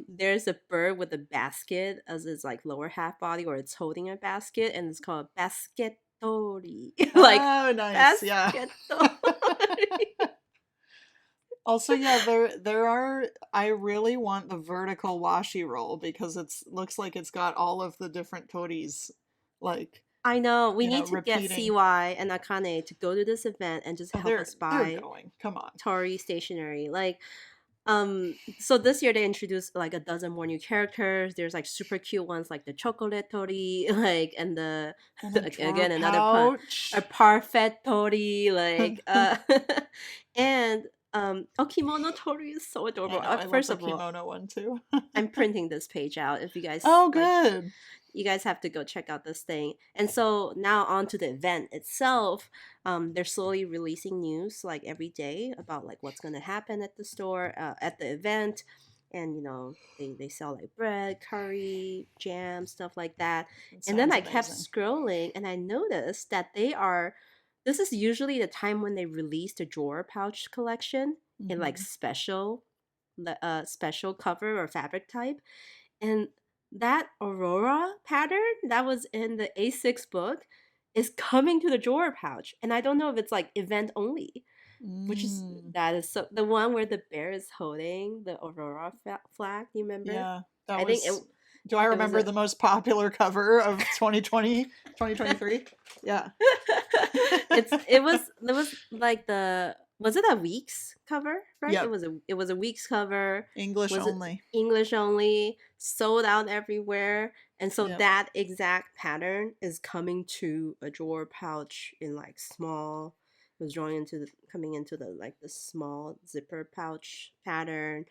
There's a bird with a basket as its like lower half body, or it's holding a basket, and it's called basketori. Like, oh nice. Yeah. Also, yeah, there are. I really want the vertical washi roll because looks like it's got all of the different toris. Like, I know we need to repeating. get CY and Akane to go to this event and just help us buy. They're going. Come on, Tori stationery. Like, so this year they introduced like a dozen more new characters. There's like super cute ones like the chocolate Tori, like, and again another pun, a parfait Tori, like, and Hobotori is so I adorable. know. I love First the of all, kimono one too. I'm printing this page out. If you guys Oh, like, good. you guys have to go check out this thing. And so now on to the event itself. They're slowly releasing news like every day about like what's gonna happen at the store, at the event. And they sell like bread, curry, jam, stuff like that. It And then sounds I kept amazing. scrolling and I noticed that this is usually the time when they release the drawer pouch collection in like Hmm. special cover or fabric type. And that Aurora pattern that was in the A6 book is coming to the drawer pouch. And I don't know if it's like event only, which is Mm. that is so the one where the bear is holding the Aurora flag. You remember? Yeah, that I think was. Do I it was remember a the most popular cover of 2020, 2023? Yeah. it was like was it a week's cover, right? Yep. It was a week's cover. English Was it only. English only, sold out everywhere. And so Yep. that exact pattern is coming to a drawer pouch in like small. It was coming into the like the small zipper pouch pattern,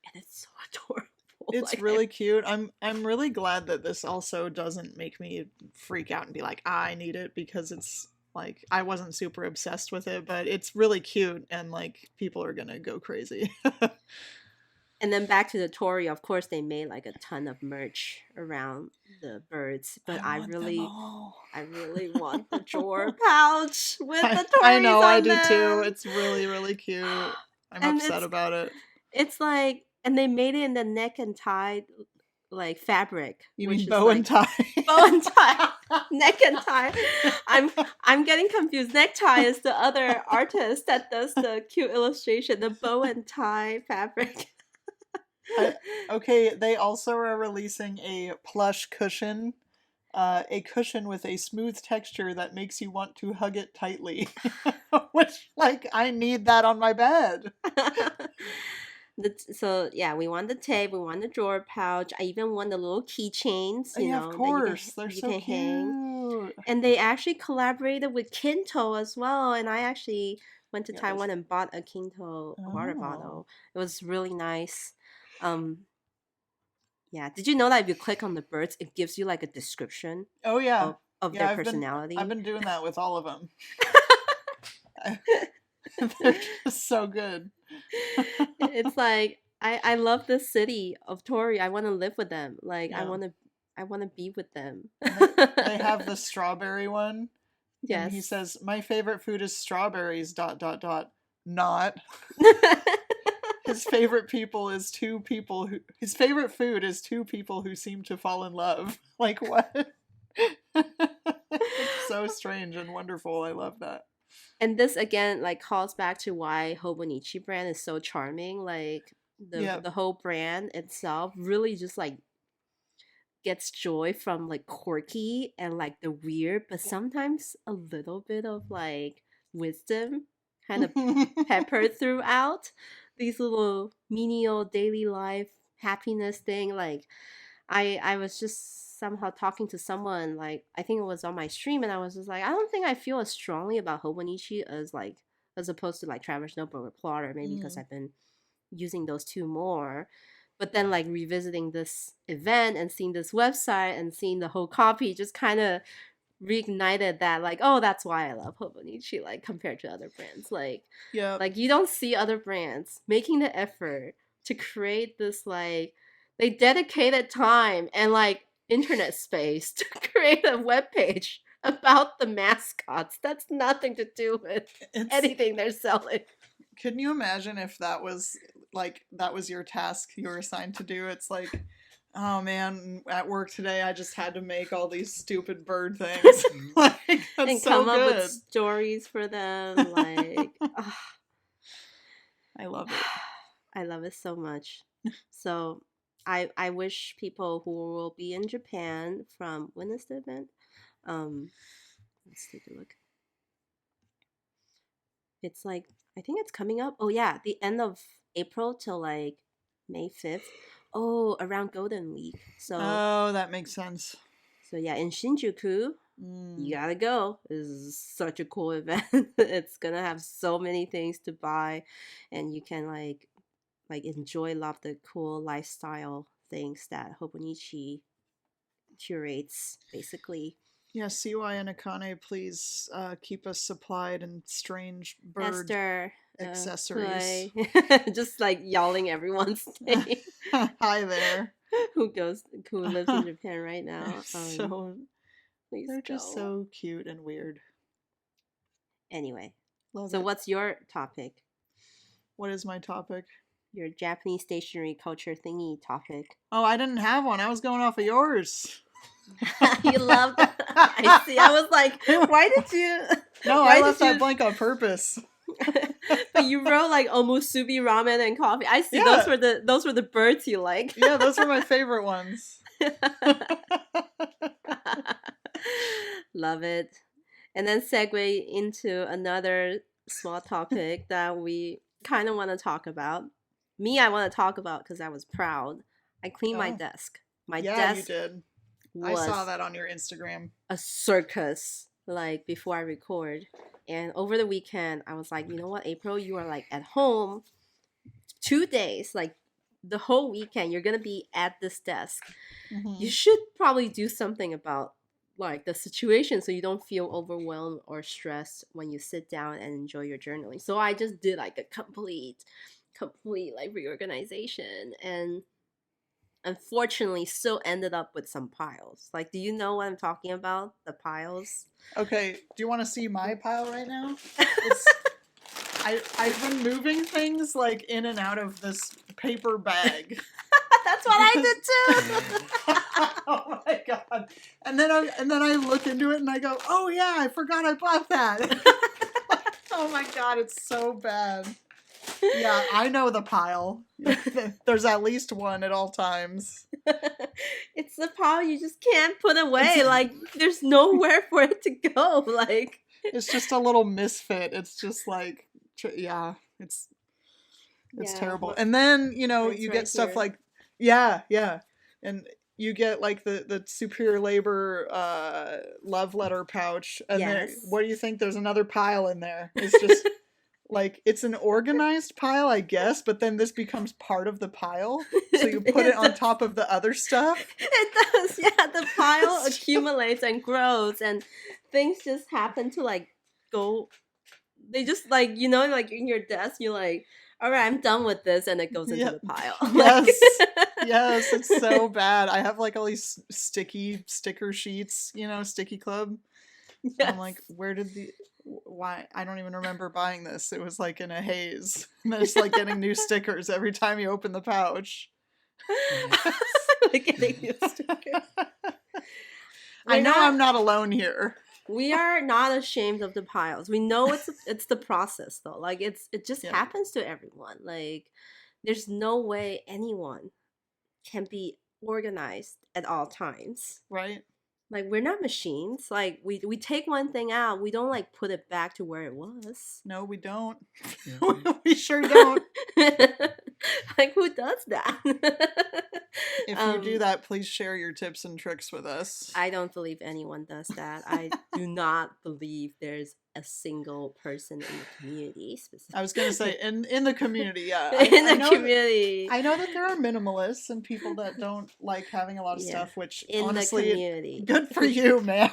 and it's so adorable. It's Like really cute. I'm really glad that this also doesn't make me freak out and be like, I need it, because it's like I wasn't super obsessed with it, but it's really cute and like people are gonna go crazy. And then back to the Tory, of course, they made like a ton of merch around the birds, but I want them all. I really want the drawer pouch with the I Tories know, I on do too. them. It's really, really cute. I'm And upset about it. it's like, and they made it in the neck and tie like fabric, You which mean is bow and like tie? bow and tie, neck and tie. I'm getting confused. Necktie is the other artist that does the cute illustration. The bow and tie fabric. Okay, they also are releasing a plush cushion, a cushion with a smooth texture that makes you want to hug it tightly. Which, like, I need that on my bed. So yeah, we want the tape, we want the drawer pouch. I even want the little keychains, Yeah, of that course. They're you so can hang. cute. And they actually collaborated with Kinto as well. And I actually went to Yeah, those. Taiwan and bought a Kinto water Oh. bottle. It was really nice. Um, yeah. Did you know that if you click on the birds, it gives you like a description Oh yeah. of Yeah, their I've personality? been doing that with all of them. They're just so good. It's like I love this city of Tori. I want to live with them. Like Yeah. I want to be with them. And they have the strawberry one, and he Yes. says, "My favorite food is strawberries. Dot dot dot. Not his favorite people is two people who his favorite food is two people who seem to fall in love." Like what? It's so strange and wonderful. I love that. And this again like calls back to why Hobonichi brand is so charming. Like Yep. the whole brand itself really just like gets joy from like quirky and like the weird, but sometimes a little bit of like wisdom kind of peppered throughout these little menial daily life happiness thing. Like I was just somehow talking to someone, like I think it was on my stream, and I was just like, I don't think I feel as strongly about Hobonichi as opposed to like Traveler's Notebook or Plotter, maybe because Mm. I've been using those two more. But then like revisiting this event and seeing this website and seeing the whole copy just kind of reignited that, like, oh, that's why I love Hobonichi, like compared to other brands. Yep. Like you don't see other brands making the effort to create this, like they dedicated time and like internet space to create a web page about the mascots. That's nothing to do with It's anything they're selling. Can you imagine if that was your task you were assigned to do? It's like, oh man, at work today I just had to make all these stupid bird things. Like that's And so come up with good. stories for them. Like, I love it. I love it so much. So I wish people who will be in Japan from when is the event? Let's take a look. It's like I think it's coming up. Oh yeah, the end of April till like May 5th. Oh, around Golden Week. Oh, that makes sense. So yeah, in Shinjuku, you gotta go. This is such a cool event. It's gonna have so many things to buy, and you can like enjoy love the cool lifestyle things that Hobonichi curates, basically. Yeah, CY and Akane, please keep us supplied and strange bird Esther, accessories. Koi, just like yelling everyone's name. Hi there. Who lives in Japan right now? So Please they're go. just so cute and weird. Anyway, Love so it. what's your topic? What is my topic? Your Japanese stationery culture thingy topic. Oh, I didn't have one. I was going off of yours. You love that. I see. I was like, why did you? No, why I left that blank on purpose. But you wrote like omusubi, ramen, and coffee. I see. Yeah. Those were the birds you like. Yeah, those were my favorite ones. Love it. And then segue into another small topic that we kind of want to talk about. Me, I want to talk about because I was proud. I cleaned my desk. My desk you did. was I saw that on your Instagram. a circus, like before I record. And over the weekend, I was like, you know what, April, you are like at home 2 days, like the whole weekend, you're gonna be at this desk. You should probably do something about like the situation so you don't feel overwhelmed or stressed when you sit down and enjoy your journaling. So I just did like a complete like reorganization, and unfortunately still ended up with some piles. Like, do you know what I'm talking about? The piles? Okay, do you want to see my pile right now? I've been moving things like in and out of this paper bag. That's what I did too. Oh my god! And then I look into it and I go, oh yeah, I forgot I bought that. Oh my god, it's so bad. Yeah, I know the pile. There's at least one at all times. It's the pile you just can't put away. Like, there's nowhere for it to go. Like, it's just a little misfit. It's just like, yeah, it's terrible. And then, you know, you get stuff like, yeah, and you get like the Superior Labor love letter pouch, and there, what do you think? There's another pile in there. It's just like, it's an organized pile, I guess, but then this becomes part of the pile, so you put it on top of the other stuff. It does, yeah. The pile accumulates and grows, and things just happen to like go. They just like, you know, like in your desk, you're like, all right, I'm done with this, and it goes into the pile. Yes, yes, it's so bad. I have like all these sticker sheets, you know, Sticky Club. Yes. I'm like, why? I don't even remember buying this. It was like in a haze. And then it's like getting new stickers every time you open the pouch. Like getting new stickers. I know I'm not alone here. We are not ashamed of the piles. We know it's the process though. Like it just happens to everyone. Like there's no way anyone can be organized at all times. Right. Like, we're not machines. Like, we take one thing out, we don't like put it back to where it was. No, we don't. We sure don't. Like, who does that? If you do that, please share your tips and tricks with us. I don't believe anyone does that. I do not believe there's a single person in the community specifically. I was going to say, in the community, yeah. In the community. I know that there are minimalists and people that don't like having a lot of stuff, which in honestly, the community. Good for you, man.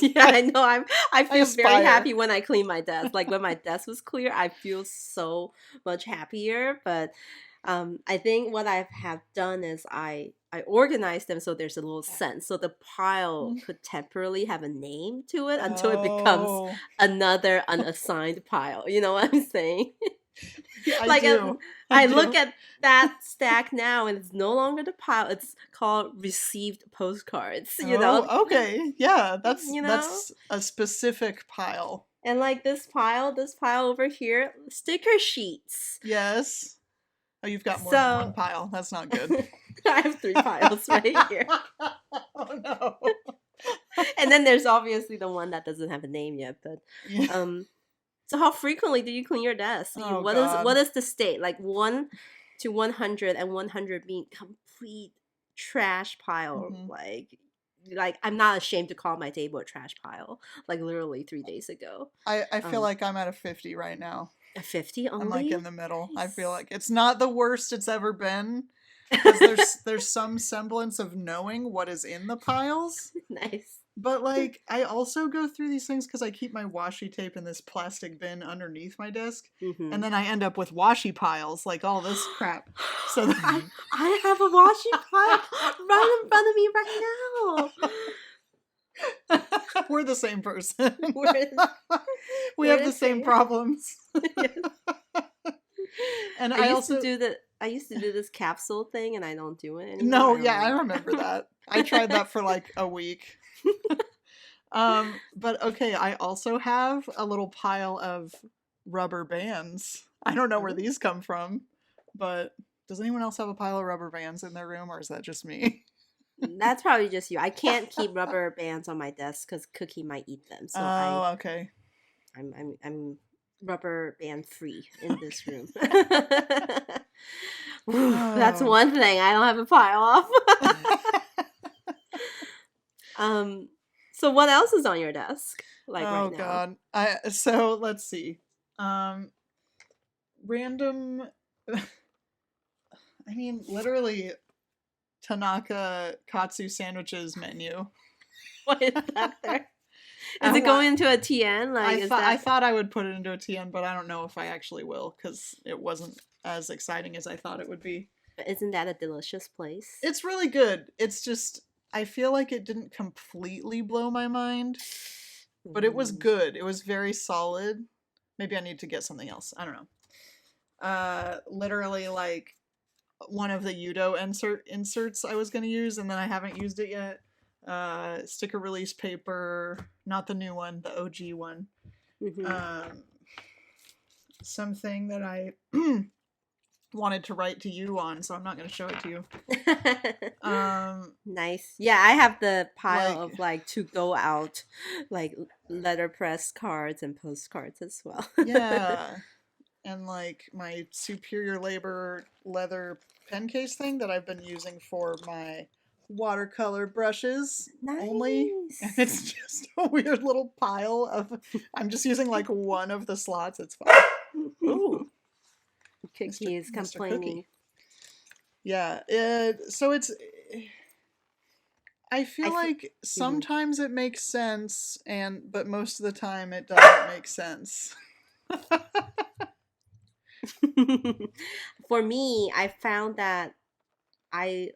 Yeah, I know. I feel very happy when I clean my desk. Like, when my desk was clear, I feel so much happier. But I think what I have done is I organized them so there's a little sense. So the pile could temporarily have a name to it until it becomes another unassigned pile. You know what I'm saying? Like I look at that stack now and it's no longer the pile. It's called received postcards. You know? Okay. Yeah, that's a specific pile. And like this pile over here, sticker sheets. Yes. Oh, you've got more than one pile. That's not good. I have 3 piles right here. Oh no. And then there's obviously the one that doesn't have a name yet, but so how frequently do you clean your desk? What is the state? Like 1 to 100, and 100 being complete trash pile. Like like I'm not ashamed to call my table a trash pile. Like literally 3 days ago. I feel like I'm at a 50 right now. A 50 I'm like only? in the middle. I feel Nice. like it's not the worst it's ever been because there's some semblance of knowing what is in the piles. Nice. But like I also go through these things because I keep my washi tape in this plastic bin underneath my desk, and then I end up with washi piles, like all this crap. So I have a washi pile right in front of me right now. we're the same person. We're, We we're have the same same. problems. Yes. And I I used also to do I used to do this capsule thing, and I don't do it anymore. no, I don't yeah, know I why. remember that. I tried that for like a week. But okay, I also have a little pile of rubber bands. I don't know where Oh. these come from, but does anyone else have a pile of rubber bands in their room, or is that just me? That's probably just you. I can't keep rubber bands on my desk because Cookie might eat them. So Oh, okay. I'm rubber band free in this room. That's Oh. one thing I don't have a pile of. So what else is on your desk? Like Oh right now? God. So let's see. Random I mean literally Tanaka Katsu sandwiches menu. What is that there? Is And it going into a TN? Like is I that thought I would put it into a TN, but I don't know if I actually will because it wasn't as exciting as I thought it would be. isn't that a delicious place? It's really good. It's just I feel like it didn't completely blow my mind, but it was Mm. good. It was very solid. Maybe I need to get something else. I don't know. Literally like one of the Udo inserts I was gonna use, and then I haven't used it yet. Sticker release paper, not the new one, the OG one. Mhm. Something that I wanted to write to you on, so I'm not going to show it to you. Nice. Yeah, I have the pile Like, of like to go out, like letterpress cards and postcards as well. yeah, and like my superior labor leather pen case thing that I've been using for my watercolor brushes only, and Nice. it's just a weird little pile of. I'm just using like one of the slots. It's fine. Ooh, Cookie is Mr. complaining. Cookie. Yeah, so it's. I feel like sometimes it makes sense, but most of the time it doesn't make sense. For me, I found that I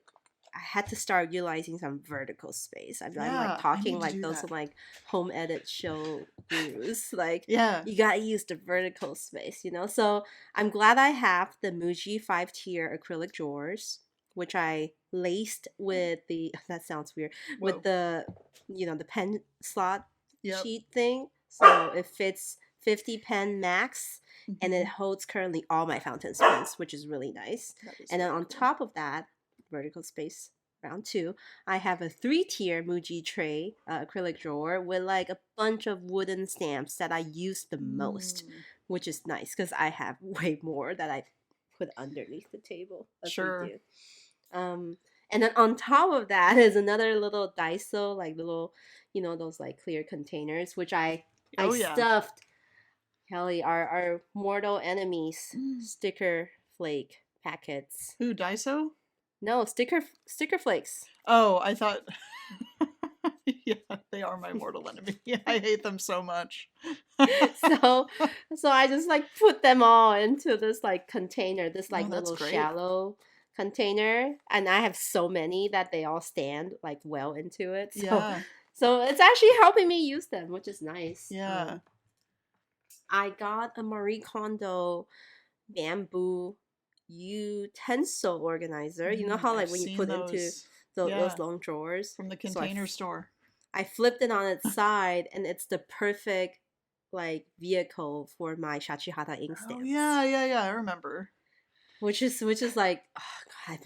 I had to start utilizing some vertical space. I'm like Yeah, I talking need to like do those that. like home edit show gurus. Like Yeah. you gotta use the vertical space, you know? So I'm glad I have the Muji 5-tier acrylic drawers, which I laced with the that sounds weird. With Whoa. the the pen slot Yep. sheet thing. So it fits 50 pen max and it Mhm. holds currently all my fountain pens, which is really nice. That is And then very on cool. top of that, vertical space round two, I have a 3-tier Muji tray acrylic drawer with like a bunch of wooden stamps that I use the most, Mm, which is nice because I have way more that I put underneath the table as we sure. do. And then on top of that is another little Daiso, like little, those like clear containers, which I Oh yeah. stuffed Kelly, our mortal enemies Mm. sticker flake packets. Who, Daiso? No, sticker flakes. Oh, I thought. Yeah, they are my mortal enemy. Yeah, I hate them so much. so so I just like put them all into this like container, this like Oh, that's little great. shallow container, and I have so many that they all stand like well into it. So Yeah. so it's actually helping me use them, which is nice. Yeah. I got a Marie Kondo bamboo utensil organizer. You know how I've like when you seen put into those. those Yeah, long drawers. from the So container store. I flipped it on its side, and it's the perfect like vehicle for my Shachihata ink Oh stamps. yeah, I remember. Which is like, oh God,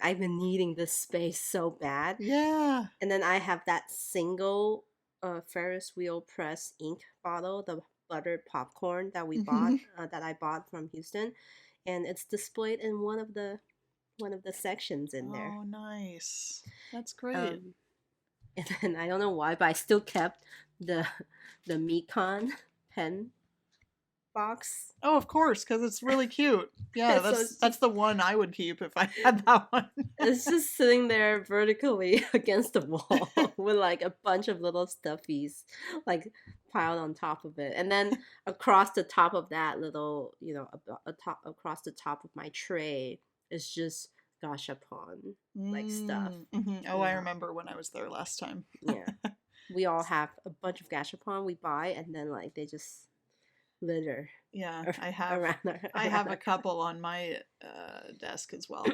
I've been needing this space so bad. Yeah. And then I have that single Ferris wheel press ink bottle, the buttered popcorn that we bought, that I bought from Houston, and it's displayed in one of the sections in there. Oh, nice. That's great. Um, And then I don't know why, but I still kept the the Mekon pen box. Oh, of course, because it's really cute. Yeah, So that's the one I would keep if I had that one. it's just sitting there vertically against the wall with like a bunch of little stuffies like piled on top of it. And then across the top of that little, across the top of my tray is just gashapon like stuff. Mm-hmm. Oh, I Yeah. remember when I was there last time. Yeah. We all have a bunch of gashapon we buy and then like they just litter Yeah, around I have a couple on my desk as well.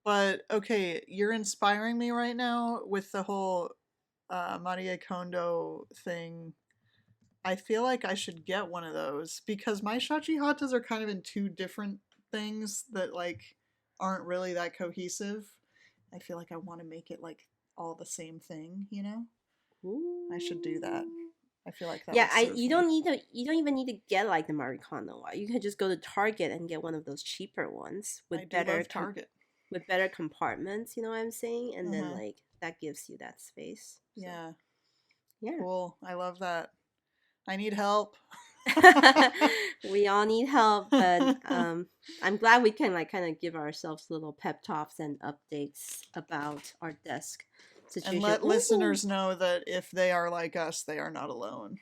But okay, you're inspiring me right now with the whole Marie Kondo thing. I feel like I should get one of those because my shachi hatas are kind of in two different things that like aren't really that cohesive. I feel like I want to make it like all the same thing, you know? I should do that. Ooh. I feel like that Yeah, would serve you me. don't need to you don't even need to get like the Maricano one. You can just go to Target and get one of those cheaper ones I with do love Target. with better compartments, you know what I'm saying? And then Uh-huh. like that gives you that space. So, Yeah. yeah. Cool. I love that. I need help. We all need help, but I'm glad we can like kind of give ourselves little pep talks and updates about our desk And situation. let listeners know that if they are like us, they are not alone.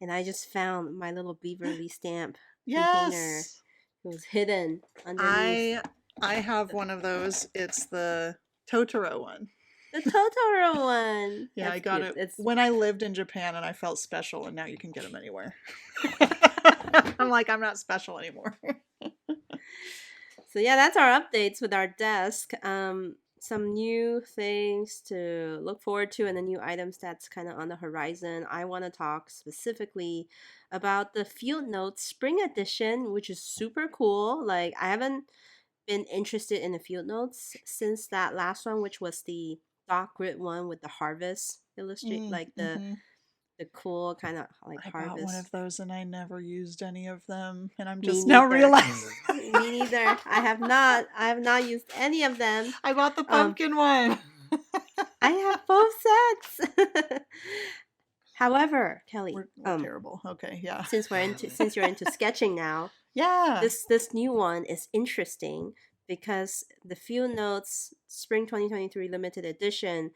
And I just found my little Beaverly stamp container. Yes. It was hidden underneath I have one of those. It's the Totoro one. the Totoro one. Yeah, That's I got cute. it It's when I lived in Japan and I felt special, and now you can get them anywhere. I'm like, I'm not special anymore. so yeah, that's our updates with our desk. Some new things to look forward to and the new items that's kind of on the horizon. I want to talk specifically about the Field Notes Spring Edition, which is super cool. Like I haven't been interested in the Field Notes since that last one, which was the dot grid one with the harvest illustrate, like Mm-hmm. the cool kind of like I bought one harvest. of those and I never used any of them, and I'm Me just now neither. realizing. Me neither. I have not. I have not used any of them. I bought the Um, pumpkin one. I have both sets. However, Kelly, We're terrible. Okay, yeah. since you're into sketching now, Yeah. this new one is interesting because the Field Notes Spring 2023 limited edition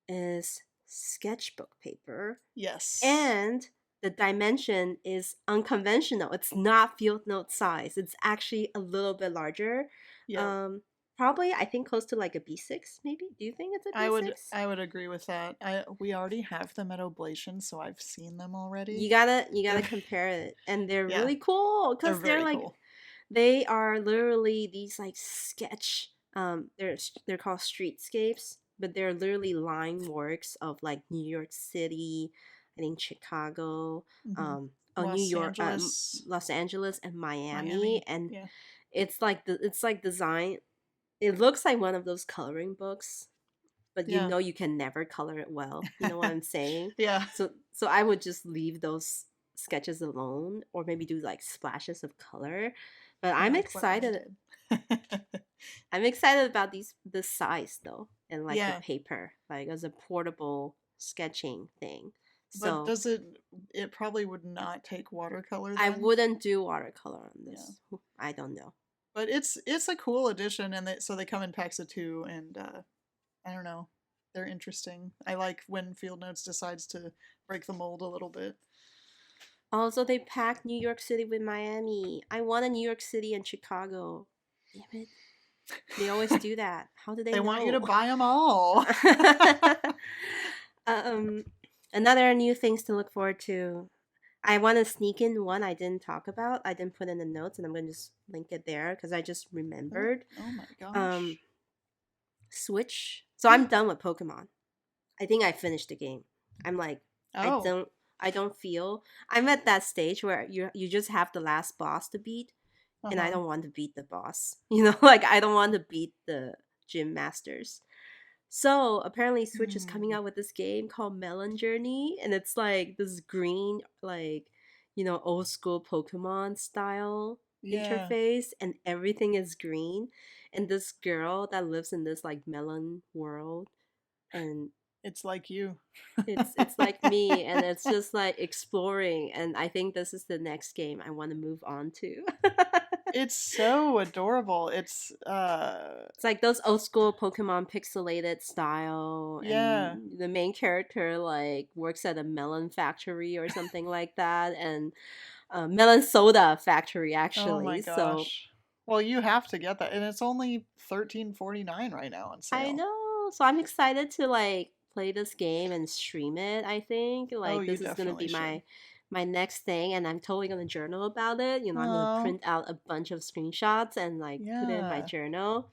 is sketchbook paper Yes. and the dimension is unconventional. It's not Field Note size. It's actually a little bit larger. Yep. Probably I think close to like a B6 maybe. Do you think it's a B6? I would agree with that. We already have them at Oblation, so I've seen them already. You gotta They're- compare it, and they're Yeah. really cool They're because very like cool. they are literally these like sketch. They're called streetscapes, but they're literally line works of like New York City, I think Chicago, Mhm. New Los York, Angeles, Los Angeles, and Miami, Miami. and Yeah. it's like design. It looks like one of those coloring books, but you Yeah. know you can never color it well. You know what I'm saying? Yeah. So I would just leave those sketches alone or maybe do like splashes of color. But I'm Like what mine excited. did. I'm excited about this size though and like the Yeah. paper like as a portable sketching thing. But So it probably would not take watercolor I then? wouldn't do watercolor on Yeah. this. I don't know. But it's a cool addition, and so they come in packs of 2, and I don't know. They're interesting. I like when Field Notes decides to break the mold a little bit. Also, they packed New York City with Miami. I want a New York City and Chicago. Damn it. They always do that. How do they know? Want you to buy them all. Another new things to look forward to. I want to sneak in one I didn't talk about. I didn't put in the notes, and I'm going to just link it there because I just remembered. Oh my gosh. Switch. So I'm done with Pokemon. I think I finished the game. I'm like, Oh. I don't feel. I'm at that stage where you just have the last boss to beat, and I Uh-huh. don't want to beat the boss. You know, like I don't want to beat the gym masters. So apparently Switch is coming out with this game called Melon Journey, and it's like this green, like, old school Pokemon style Yeah. interface, and everything is green. And this girl that lives in this like melon world and It's like you. it's like me, and it's just like exploring, and I think this is the next game I want to move on to. It's so adorable. It's It's like those old school Pokemon pixelated style, yeah. and the main character like works at a melon factory or something like that, and melon soda factory Oh my actually. So gosh. Well, you have to get that, and it's only 13.49 right now on I sale. know. So I'm excited to like play this game and stream it. I think Oh, like you this is gonna definitely be should. my next thing, and I'm totally gonna journal about it. I'm gonna Oh, print out a bunch of screenshots and like put it in my yeah. journal.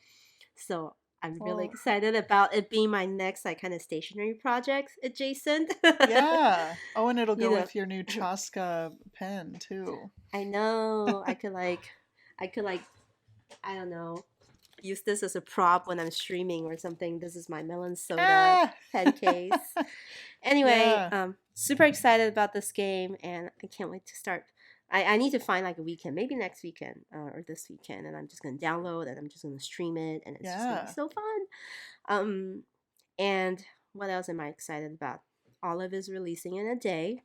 So I'm really Well, excited about it being my next like kind of stationery project adjacent. yeah. Oh, and it'll you go know, with your new Chaska pen too. I know I could like I don't know use this as a prop when I'm streaming or something. This is my melon soda Ah! pen case. Anyway, Yeah. super excited about this game, and I can't wait to start. I need to find like a weekend, maybe next weekend or this weekend, and I'm just gonna download and I'm just gonna stream it, and it's just gonna be Yeah. so fun. Um, and what else am I excited about? Olive is releasing in a day.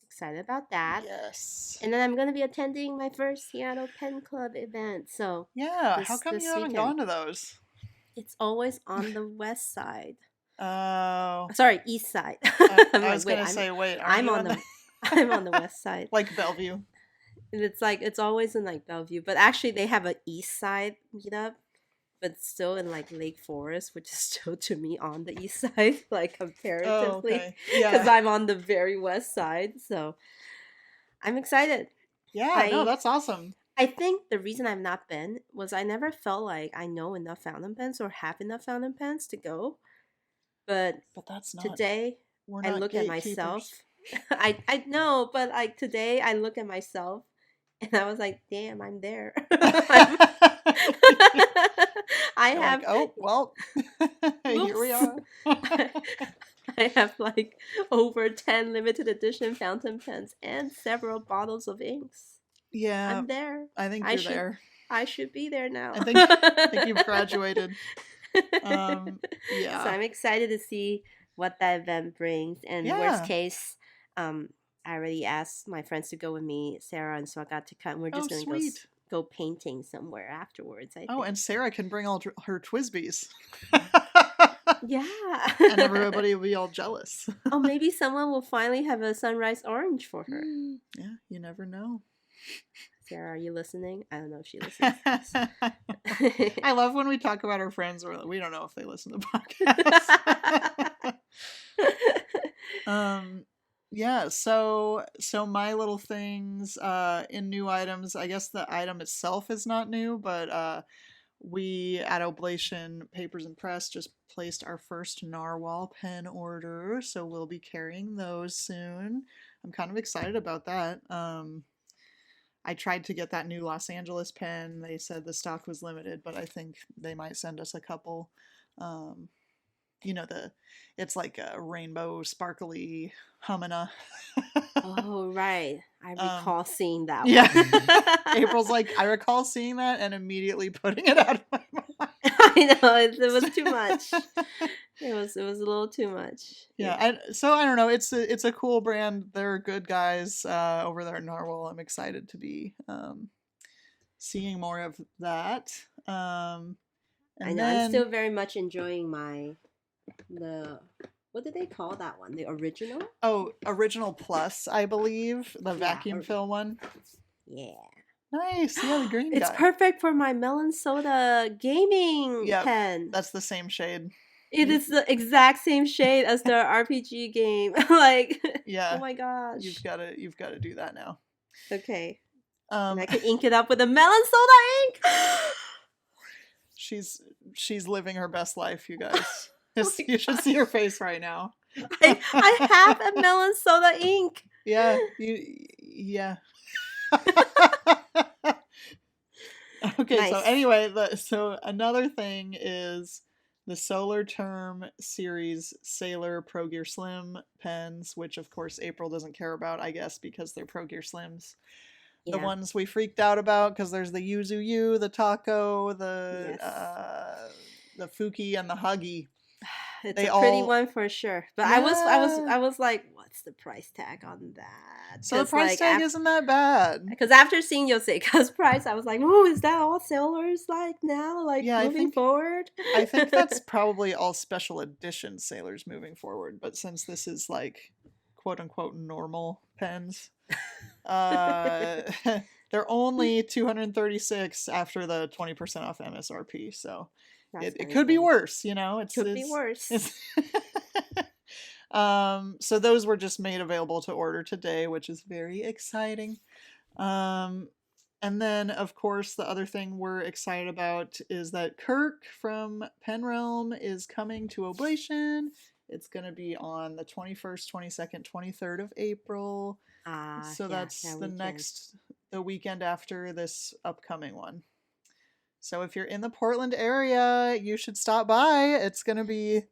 Excited about that. Yes. And then I'm gonna be attending my first Seattle Pen Club event. So Yeah. How this come you this haven't weekend, gone to those? it's always on the west side. Oh, Sorry, east side. I'm I like, was wait, gonna say, wait, aren't I'm you on in the the I'm on the west side. like Bellevue? And it's like it's always in like Bellevue, but actually they have a east side meetup, but it's still in like Lake Forest, which is still to me on the east side, like Oh, comparatively, okay. because Yeah. I'm on the very west side. So I'm excited. Yeah. No, I that's awesome. I think the reason I've not been was I never felt like I know enough fountain pens or have enough fountain pens to go. But But that's not. today We're I not look at gatekeepers. myself. I know, but like today I look at myself and I was like, damn, I'm there. I'm, I You're like, have oh well, here we whoops. are. I have like over 10 limited edition fountain pens and several bottles of inks. Yeah, I'm there. I think I you're should there. I should be there now. I think you've graduated. So Yeah. I'm excited to see what that event brings. And worst Yeah. case, I already asked my friends to go with me, Sarah and so I got to come. We're Oh, just gonna sweet. go painting somewhere afterwards. I Oh, and think. Sarah can bring all her Twisbies. Yeah. And everybody will be all jealous. Oh, maybe someone will finally have a sunrise orange for her. Yeah, you never know. Sarah, are you listening? I don't know if she listens to this. I love when we talk about our friends. We don't know if they listen to podcasts. Yeah, so my little things in new items, I guess the item itself is not new, but we at Oblation Papers and Press just placed our first narwhal pen order, so we'll be carrying those soon. I'm kind of excited about that. I tried to get that new Los Angeles pen. They said the stock was limited, but I think they might send us a couple. It's like a rainbow sparkly Humana. Oh, right. I recall seeing that Yeah. one. April's like, I recall seeing that and immediately putting it out of my mind. I know it was too much. It was a little too much. Yeah, so I don't know. It's a cool brand. They're good guys over there at Narwhal. I'm excited to be seeing more of that. I And know. I'm then still very much enjoying the what did they call that one? The original? Original Plus, I believe, the Yeah, vacuum fill one. Yeah. Nice. Yeah, the green It's guy. perfect for my melon soda gaming Yep, pen. that's the same shade. It is the exact same shade as the RPG game. Like, Yeah. oh my gosh. You've got to do that now. Okay. And I can Um, ink it up with a melon soda ink. she's living her best life, you guys. Oh my You should see her face right now. I have a melon soda ink. Yeah, yeah. Okay, so Nice. anyway, so another thing is the Solar Term Series Sailor Pro Gear Slim pens, which of course April doesn't care about, I guess, because they're Pro Gear Slims. The Yeah. ones we freaked out about, because there's the Yuzu U, the Taco, Yes. the Fuki, and the Huggy. It's They a pretty all, one for sure. But yeah. I was like, what's the price tag on that? So the price tag isn't that bad. Because after seeing Yoseika's price, I was like, oh, is that all sailors like now? Like Yeah, moving forward? I think that's probably all special edition sailors moving forward. But since this is like quote unquote normal pens, uh, they're only 236 after the 20% off MSRP. So That's it kind of could be cool. worse, you know. Could be worse. It's so those were just made available to order today, which is very exciting. Um, and then, of course, the other thing we're excited about is that Kirk from Pen Realm is coming to Oblation. It's going to be on the 21st, 22nd, 23rd of April. So Yeah, that's that the weekend. the weekend after this upcoming one. So if you're in the Portland area, you should stop by. It's going to be,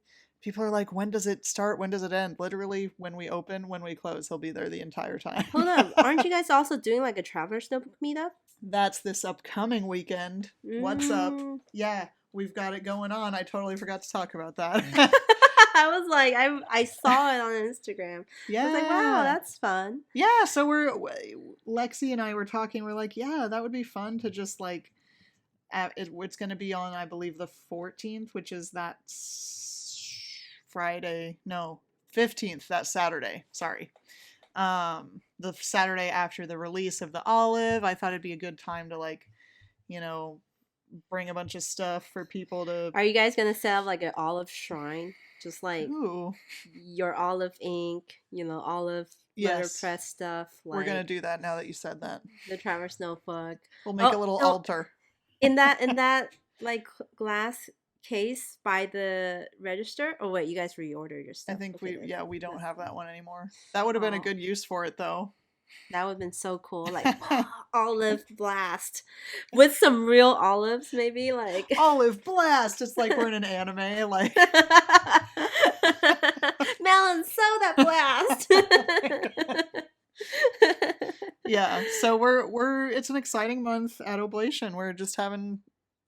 people are like, when does it start? When does it end? Literally, when we open, when we close, he'll be there the entire time. Hold on, aren't you guys also doing like a Traveler's Notebook meetup? That's this upcoming weekend. What's up? Mm. Yeah, we've got it going on. I totally forgot to talk about that. I was like, I saw it on Instagram. Yeah. I was like, wow, that's fun. Yeah, so Lexi and I were talking. We're like, yeah, that would be fun to just like, it's going to be on, I believe, the 14th, which is that Friday. No, 15th, that Saturday. Sorry. The Saturday after the release of the Olive. I thought it'd be a good time to like, you know, bring a bunch of stuff for people to. Are you guys gonna set up like an olive shrine? Just like Ooh. your olive ink, olive letterpress stuff. Like We're gonna do that now that you said that. the Traverse Notebook. We'll make a little altar. In that like glass case by the register. Oh wait, you guys reordered your stuff. I think okay, we don't have that one anymore. That would have been a good use for it though. That would have been so cool. Like olive blast with some real olives, maybe like olive blast. It's like we're in an anime, like melon soda blast. Yeah, so we're it's an exciting month at Oblation. We're just having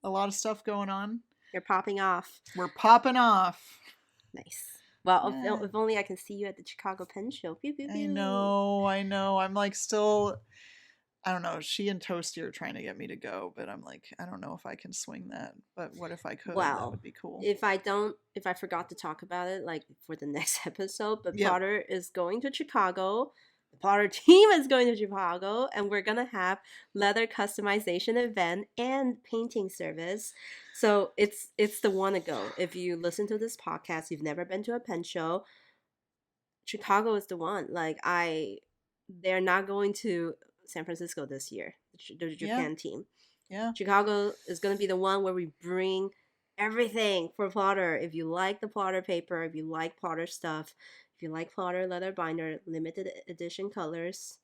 a lot of stuff going on. You're popping off. We're popping off. Nice. Well, if only I can see you at the Chicago Pen Show. Pew, pew, pew. I know. I'm like still, I don't know. She and Toasty are trying to get me to go, but I'm like, I don't know if I can swing that. But what if I could? Well, that would be cool. If I forgot to talk about it, like for the next episode, but Potter is going to Chicago. The Potter team is going to Chicago, and we're gonna have leather customization event and painting service. So it's the one to go. If you listen to this podcast, you've never been to a pen show, Chicago is the one. Like they're not going to San Francisco this year. The Japan team. Yeah. Chicago is gonna be the one where we bring everything for Potter. If you like the Potter paper, if you like Potter stuff, if you like Potter leather binder, limited edition colors,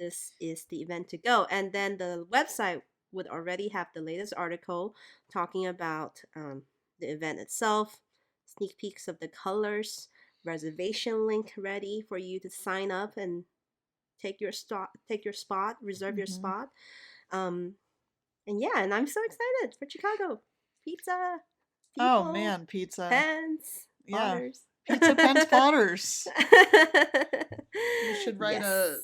this is the event to go. And then the website would already have the latest article talking about the event itself, sneak peeks of the colors, reservation link ready for you to sign up and take your spot, reserve your spot. And I'm so excited for Chicago. Pizza. People, oh man, pizza. Pens. Potters. Pizza, pens, potters. You should write a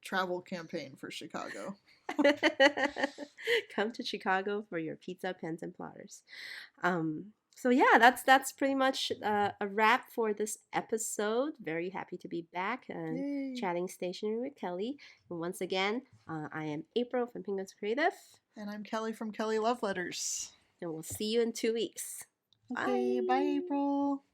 travel campaign for Chicago. Come to Chicago for your pizza, pens, and plotters. So yeah, that's pretty much a wrap for this episode. Very happy to be back and chatting stationery with Kelly. And once again, I am April from Penguins Creative. And I'm Kelly from Kelly Love Letters. And we'll see you in 2 weeks. Okay, bye April.